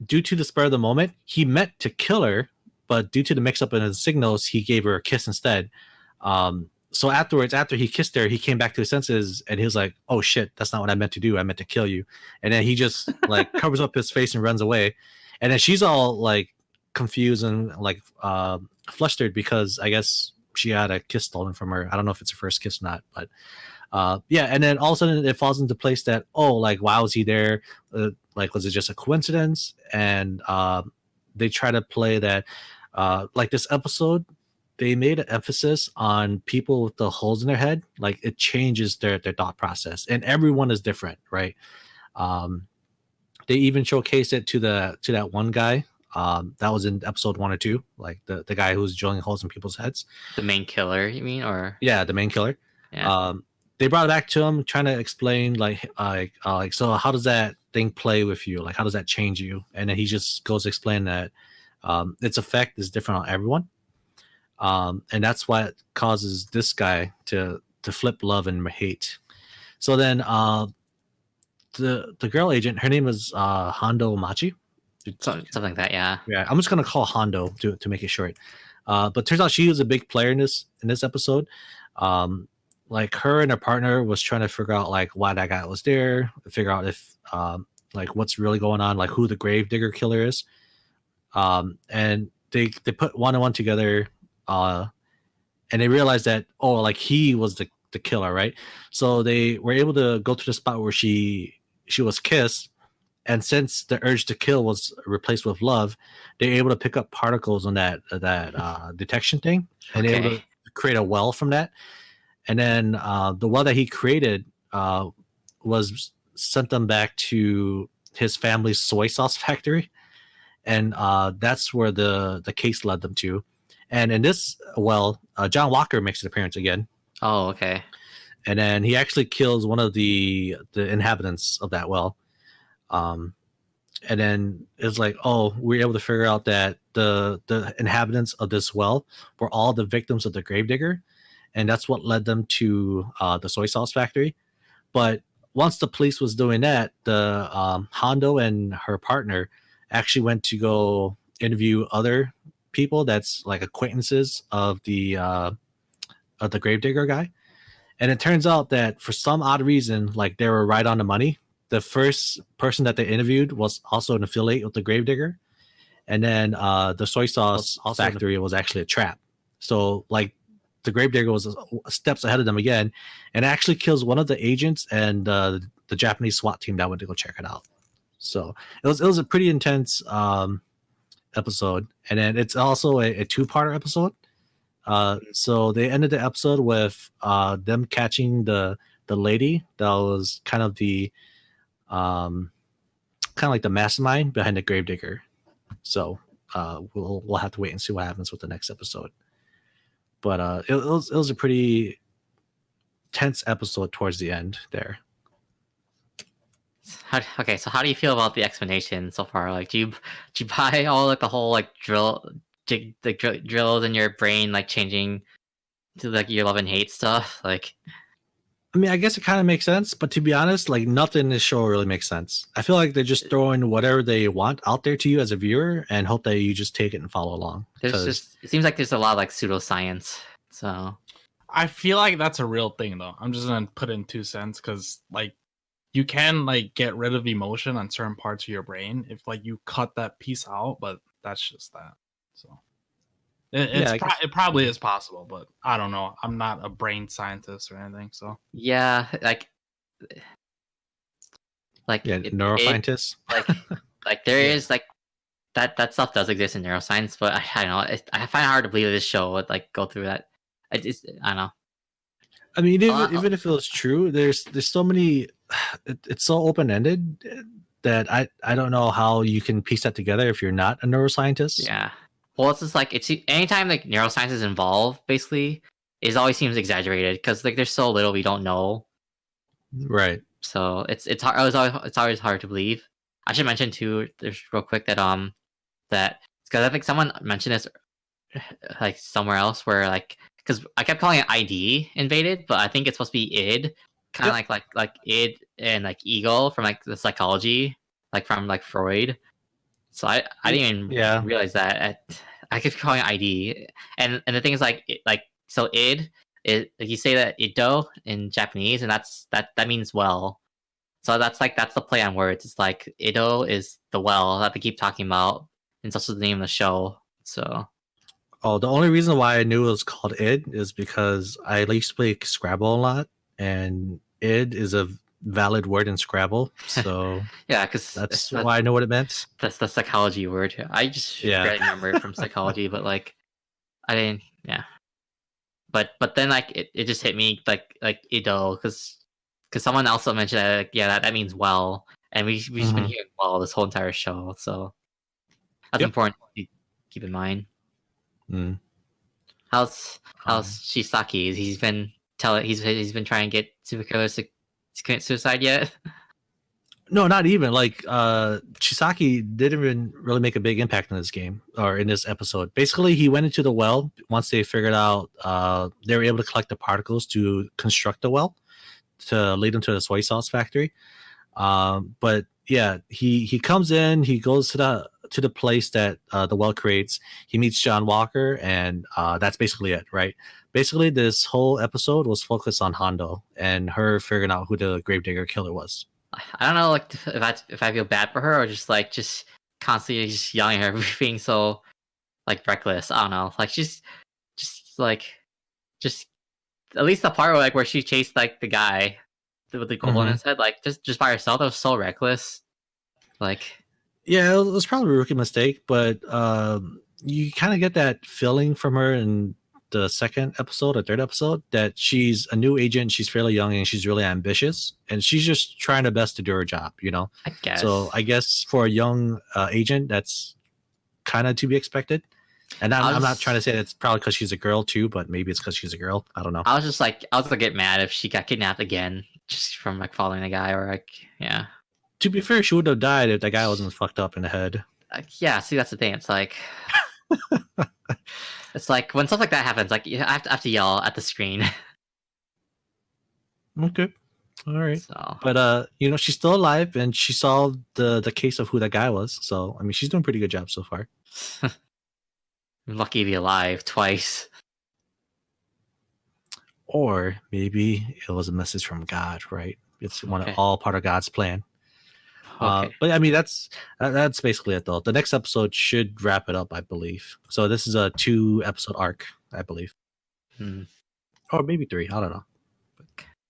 due to the spur of the moment, he meant to kill her, but due to the mix up in his signals, he gave her a kiss instead. So afterwards, after he kissed her, he came back to his senses and he was like, "Oh shit, that's not what I meant to do. I meant to kill you." And then he just like covers up his face and runs away. And then she's all like confused and like flustered because I guess she had a kiss stolen from her. I don't know if it's her first kiss or not, but yeah. And then all of a sudden it falls into place that, oh, like why was he there? Like was it just a coincidence? And they try to play that like this episode. They made an emphasis on people with the holes in their head. Like it changes their thought process, and everyone is different, right? They even showcase it to that one guy that was in episode 1 or 2, like the guy who's drilling holes in people's heads. The main killer, you mean, or yeah, the main killer. Yeah. They brought it back to him, trying to explain like so how does that thing play with you? Like how does that change you? And then he just goes to explain that its effect is different on everyone. And that's what causes this guy to flip love and hate. So then the girl agent, her name is Hondo Machi. something like that. Yeah. Yeah, I'm just gonna call Hondo to make it short. But turns out she was a big player in this episode. Like her and her partner was trying to figure out like why that guy was there, figure out if like what's really going on, like who the Gravedigger killer is. And they put one and one together. And they realized that like he was the killer, right? So they were able to go to the spot where she was kissed, and since the urge to kill was replaced with love, they're able to pick up particles on that detection thing, and they're able to create a well from that. And then the well that he created was sent them back to his family's soy sauce factory, and that's where the case led them to. And in this well, John Walker makes an appearance again. Oh, okay. And then he actually kills one of the inhabitants of that well. And then it's like, oh, we're able to figure out that the inhabitants of this well were all the victims of the Gravedigger, and that's what led them to the soy sauce factory. But once the police was doing that, the Hondo and her partner actually went to go interview other people that's like acquaintances of the Gravedigger guy, and it turns out that for some odd reason, like they were right on the money. The first person that they interviewed was also an affiliate with the Gravedigger, and then the soy sauce factory was actually a trap. So like the Gravedigger was steps ahead of them again, and actually kills one of the agents and the Japanese SWAT team that went to go check it out. So it was a pretty intense episode, and then it's also a 2-part episode. So they ended the episode with them catching the lady that was kind of the like the mastermind behind the gravedigger. So we'll have to wait and see what happens with the next episode. But it was a pretty tense episode towards the end there. Okay, so how do you feel about the explanation so far? Like, do you buy all like the whole like drills in your brain like changing to like your love and hate stuff? Like, I mean, I guess it kind of makes sense, but to be honest, like nothing in this show really makes sense. I feel like they're just throwing whatever they want out there to you as a viewer and hope that you just take it and follow along. it seems like there's a lot of like pseudoscience. So I feel like that's a real thing though. I'm just gonna put in 2 cents because like you can like get rid of emotion on certain parts of your brain if like you cut that piece out, but that's just that. So it probably is possible, but I don't know. I'm not a brain scientist or anything, so yeah, neuroscientists. Like there is like that stuff does exist in neuroscience, but I don't know. I find it hard to believe that this show would like go through that. I don't know. I mean, even if it was true, there's so many. It's so open ended that I don't know how you can piece that together if you're not a neuroscientist. Yeah. Well, it's just like it's anytime like neuroscience is involved, basically, it always seems exaggerated because like there's so little we don't know. Right. So it's always hard to believe. I should mention too, there's real quick that because I think someone mentioned this like somewhere else where like because I kept calling it ID invaded, but I think it's supposed to be id, kind of like id and like ego from like the psychology, like from like Freud. So I didn't even realize that. I kept calling it ID, and the thing is like so id like you say that ido in Japanese, and that means well. So that's the play on words. It's like ido is the well that they keep talking about, and it's also the name of the show. So. Oh, the only reason why I knew it was called id is because I used to play Scrabble a lot, and id is a valid word in Scrabble. So yeah, because that's why I know what it meant. That's the psychology word. I just barely remember it from psychology, but like I didn't. Yeah, but then like it just hit me like ido because someone also mentioned that like, that means well, and we've just been hearing well this whole entire show, so that's important to keep in mind. Mm. How's Shisaki? He's been trying to get super killers to commit suicide yet? No, not even. Like Chisaki didn't even really make a big impact in this game or in this episode. Basically, he went into the well once they figured out they were able to collect the particles to construct the well to lead them to the soy sauce factory. But yeah, he comes in, he goes to the place that the well creates. He meets John Walker, and that's basically it, right? Basically, this whole episode was focused on Hondo and her figuring out who the Gravedigger killer was. I don't know, like if I feel bad for her or just constantly just yelling at her for being so like reckless. I don't know, like just at least the part where she chased like the guy with the gold on his head, like just by herself. That was so reckless. Like, yeah, it was probably a rookie mistake, but you kind of get that feeling from her in the second episode or third episode that she's a new agent, she's fairly young, and she's really ambitious, and she's just trying her best to do her job, you know? I guess. So I guess for a young agent, that's kind of to be expected. And I'm not trying to say it's probably because she's a girl too, but maybe it's because she's a girl. I don't know. I was gonna get mad if she got kidnapped again just from like following a guy or like, yeah. To be fair, she would have died if that guy wasn't fucked up in the head. Yeah, see, that's the thing. It's like, it's like when stuff like that happens, like I have to yell at the screen. Okay, all right. So. But she's still alive, and she solved the case of who that guy was. So I mean, she's doing a pretty good job so far. I'm lucky to be alive twice. Or maybe it was a message from God, right? It's all part of God's plan. Okay. But I mean, that's basically it, though. The next episode should wrap it up, I believe. So this is a 2-episode arc, I believe, or maybe 3. I don't know.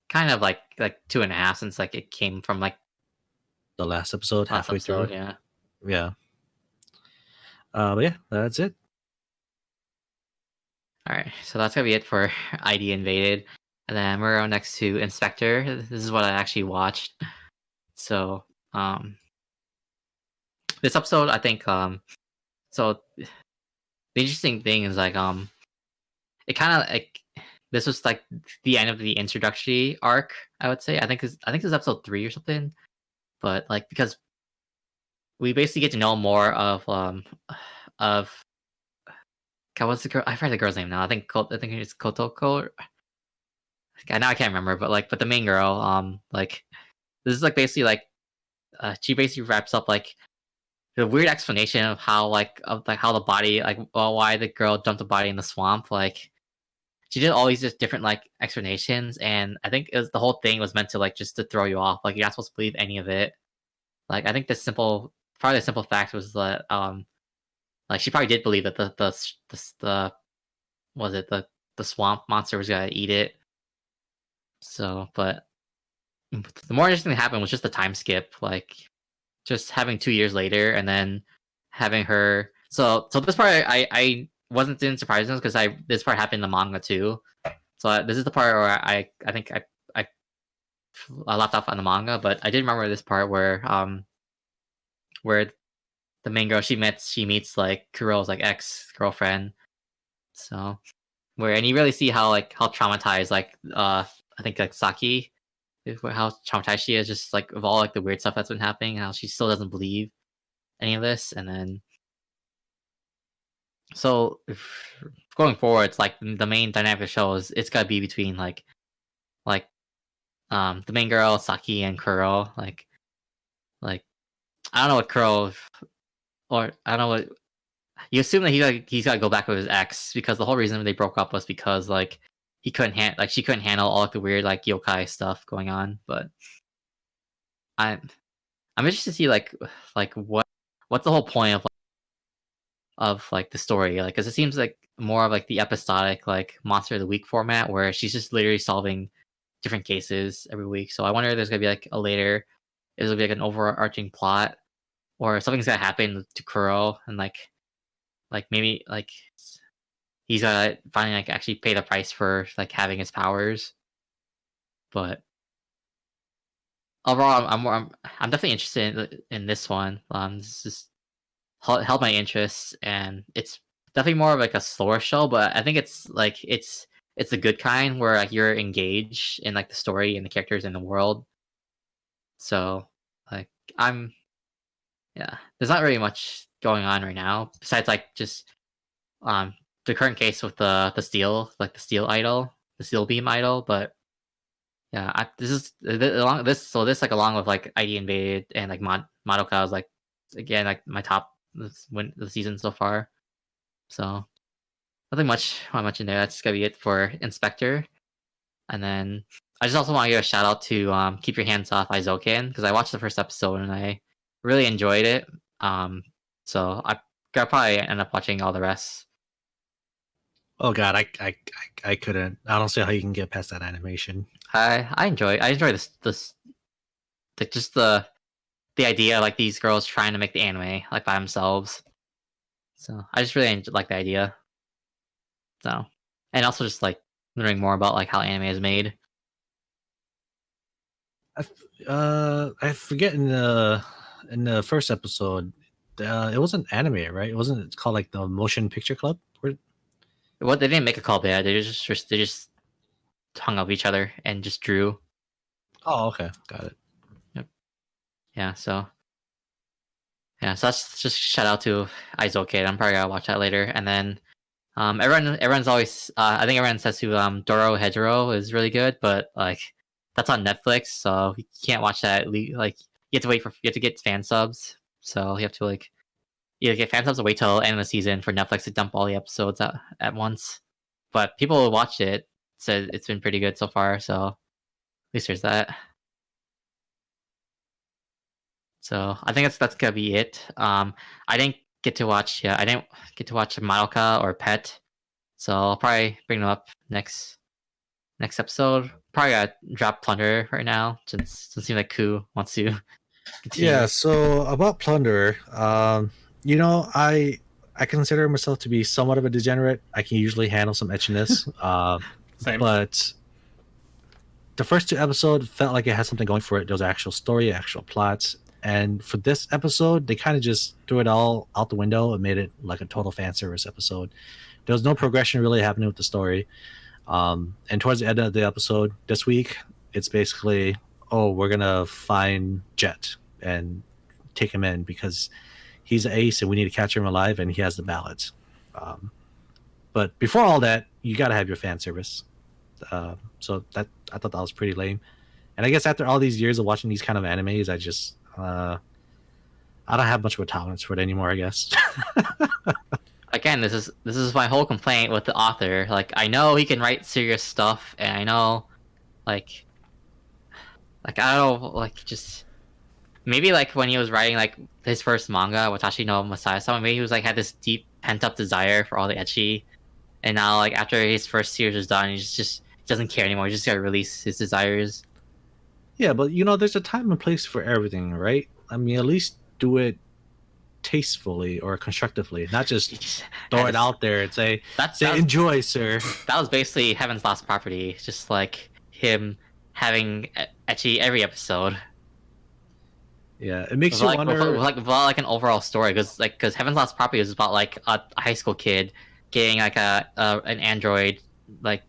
Kind of like 2.5, since like it came from like the last episode, halfway through. Yeah. But yeah, that's it. All right, so that's gonna be it for ID Invaded, and then we're on next to Inspector. This is what I actually watched. So, this episode, I think, so the interesting thing is like, it kind of like this was like the end of the introductory arc. I would say. I think it's episode 3 or something. But like because we basically get to know more of God, what's the girl? I forget the girl's name now. I think it's Kotoko. Now I can't remember, but the main girl, like this is like basically like she basically wraps up like the weird explanation of how how the body why the girl dumped the body in the swamp. Like she did all these just different like explanations, and I think the whole thing was meant to like just to throw you off. Like you're not supposed to believe any of it. Like I think probably the simple fact was that like she probably did believe that the was it the swamp monster was gonna eat it. So, but the more interesting thing that happened was just the time skip, like just having 2 years later, and then having her. So this part I wasn't didn't surprise me because this part happened in the manga too. So this is the part where I think I left off on the manga, but I did remember this part where the main girl she meets like Kuro's like ex girlfriend. So and you really see how traumatized I think like Saki how traumatized she is just like of all like the weird stuff that's been happening, how she still doesn't believe any of this, and then so going forward, it's like the main dynamic of the show is it's gotta be between like the main girl Saki and Kuro. Like I don't know what Kuro or I don't know what you assume that he's got to go back with his ex because the whole reason they broke up was because like she couldn't handle all like the weird like yokai stuff going on. But I'm interested to see like what's the whole point of like the story, like because it seems like more of like the episodic like Monster of the Week format where she's just literally solving different cases every week. So I wonder if there's gonna be like if there's gonna be like an overarching plot or if something's gonna happen to Kuro and like maybe like he's gonna finally like actually pay the price for like having his powers. But overall, I'm definitely interested in this one. This just held my interest, and it's definitely more of like a slower show. But I think it's the good kind where like you're engaged in like the story and the characters in the world. So like there's not really much going on right now besides like just the current case with the steel idol, the steel beam idol. But yeah, this along with like ID Invaded and like Madoka was like again like my top the season so far. So nothing much in there. That's gonna be it for Inspector. And then I just also want to give a shout out to Keep Your Hands Off Aizoken because I watched the first episode and I really enjoyed it. So I gotta probably end up watching all the rest. Oh god, I couldn't. I don't see how you can get past that animation. I enjoy this just the idea like these girls trying to make the anime like by themselves. So I just really like the idea. So and also just like learning more about like how anime is made. I forget in the first episode, it wasn't anime, right? It wasn't. It's called like the Motion Picture Club. What they didn't make a call bad. They just hung up each other and just drew. Oh, okay, got it. Yep. Yeah. So that's just shout out to Aizoken. I'm probably gonna watch that later. And then everyone's always I think everyone says to Doro Hedoro is really good, but like that's on Netflix, so you can't watch that. Like you have to get fan subs, so you have to like either get fan subs or wait till the end of the season for Netflix to dump all the episodes at once. But people who watched it said it's been pretty good so far, so at least there's that. So I think that's gonna be it. I didn't get to watch Madoka or Pet, so I'll probably bring them up next episode. Probably gotta drop Plunder right now since it seems like Ku wants to continue. Yeah. So about Plunder, I I consider myself to be somewhat of a degenerate. I can usually handle some etchiness. Same. But the first 2 episodes felt like it had something going for it. There was actual story, actual plots. And for this episode, they kind of just threw it all out the window and made it like a total fan service episode. There was no progression really happening with the story. And towards the end of the episode this week, it's basically, oh, we're going to find Jet and take him in because he's an ace and we need to catch him alive and he has the ballots. But before all that, you got to have your fan service. So that I thought that was pretty lame. And I guess after all these years of watching these kind of animes, I just I don't have much of a tolerance for it anymore, I guess. Again, this is my whole complaint with the author. Like, I know he can write serious stuff, and I know, like I don't know, like, just maybe like when he was writing like his first manga, Watashi no Messiah-sama, maybe he was like had this deep pent up desire for all the ecchi, and now like after his first series is done, he just doesn't care anymore. He just gotta release his desires. Yeah, but there's a time and place for everything, right? I mean, at least do it tastefully or constructively, not just throw it out there and say enjoy, sir. That was basically Heaven's Lost Property, just like him having ecchi every episode. Yeah, it makes you wonder, like an overall story, because Heaven's Lost Property is about like a high school kid getting like an android, like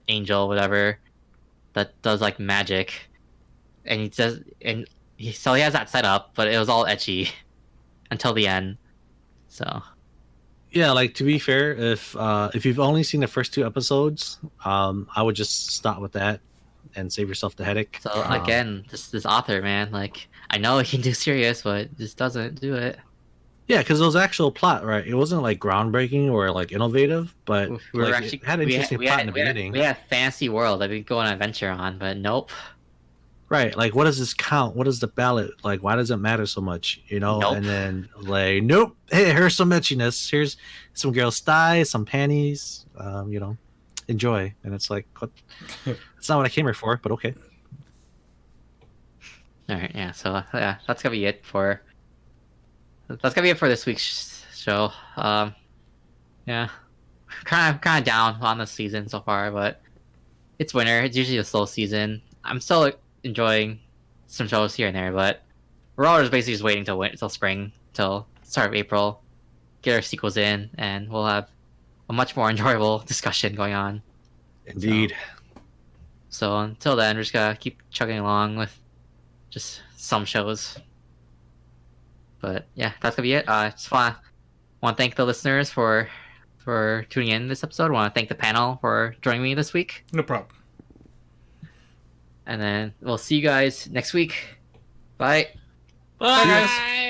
angel, whatever, that does like magic, and he has that set up, but it was all ecchi until the end. So yeah, like, to be fair, if you've only seen the first 2 episodes, I would just start with that and save yourself the headache. So again, this author, man, like, I know he can do serious, but just doesn't do it. Yeah, because it was actual plot, right? It wasn't like groundbreaking or like innovative, but it had an interesting plot in the beginning. We had fantasy world that we could go on an adventure on, but nope. Right, like, what does this count? What is the ballot? Like, why does it matter so much? Nope. And then like, nope. Hey, here's some etchiness. Here's some girls' thighs, some panties. Enjoy. And it's like, what? That's not what I came here for, but okay. All right, yeah. So yeah, that's gonna be it for this week's show. Yeah, kind of down on the season so far, but it's winter. It's usually a slow season. I'm still enjoying some shows here and there, but we're all just basically just waiting till spring, till start of April, get our sequels in, and we'll have a much more enjoyable discussion going on. Indeed. So until then, we're just gonna keep chugging along with just some shows. But yeah, that's gonna be it. Just want to thank the listeners for tuning in this episode. Want to thank the panel for joining me this week. No problem. And then we'll see you guys next week. Bye. Bye, guys. Cheers.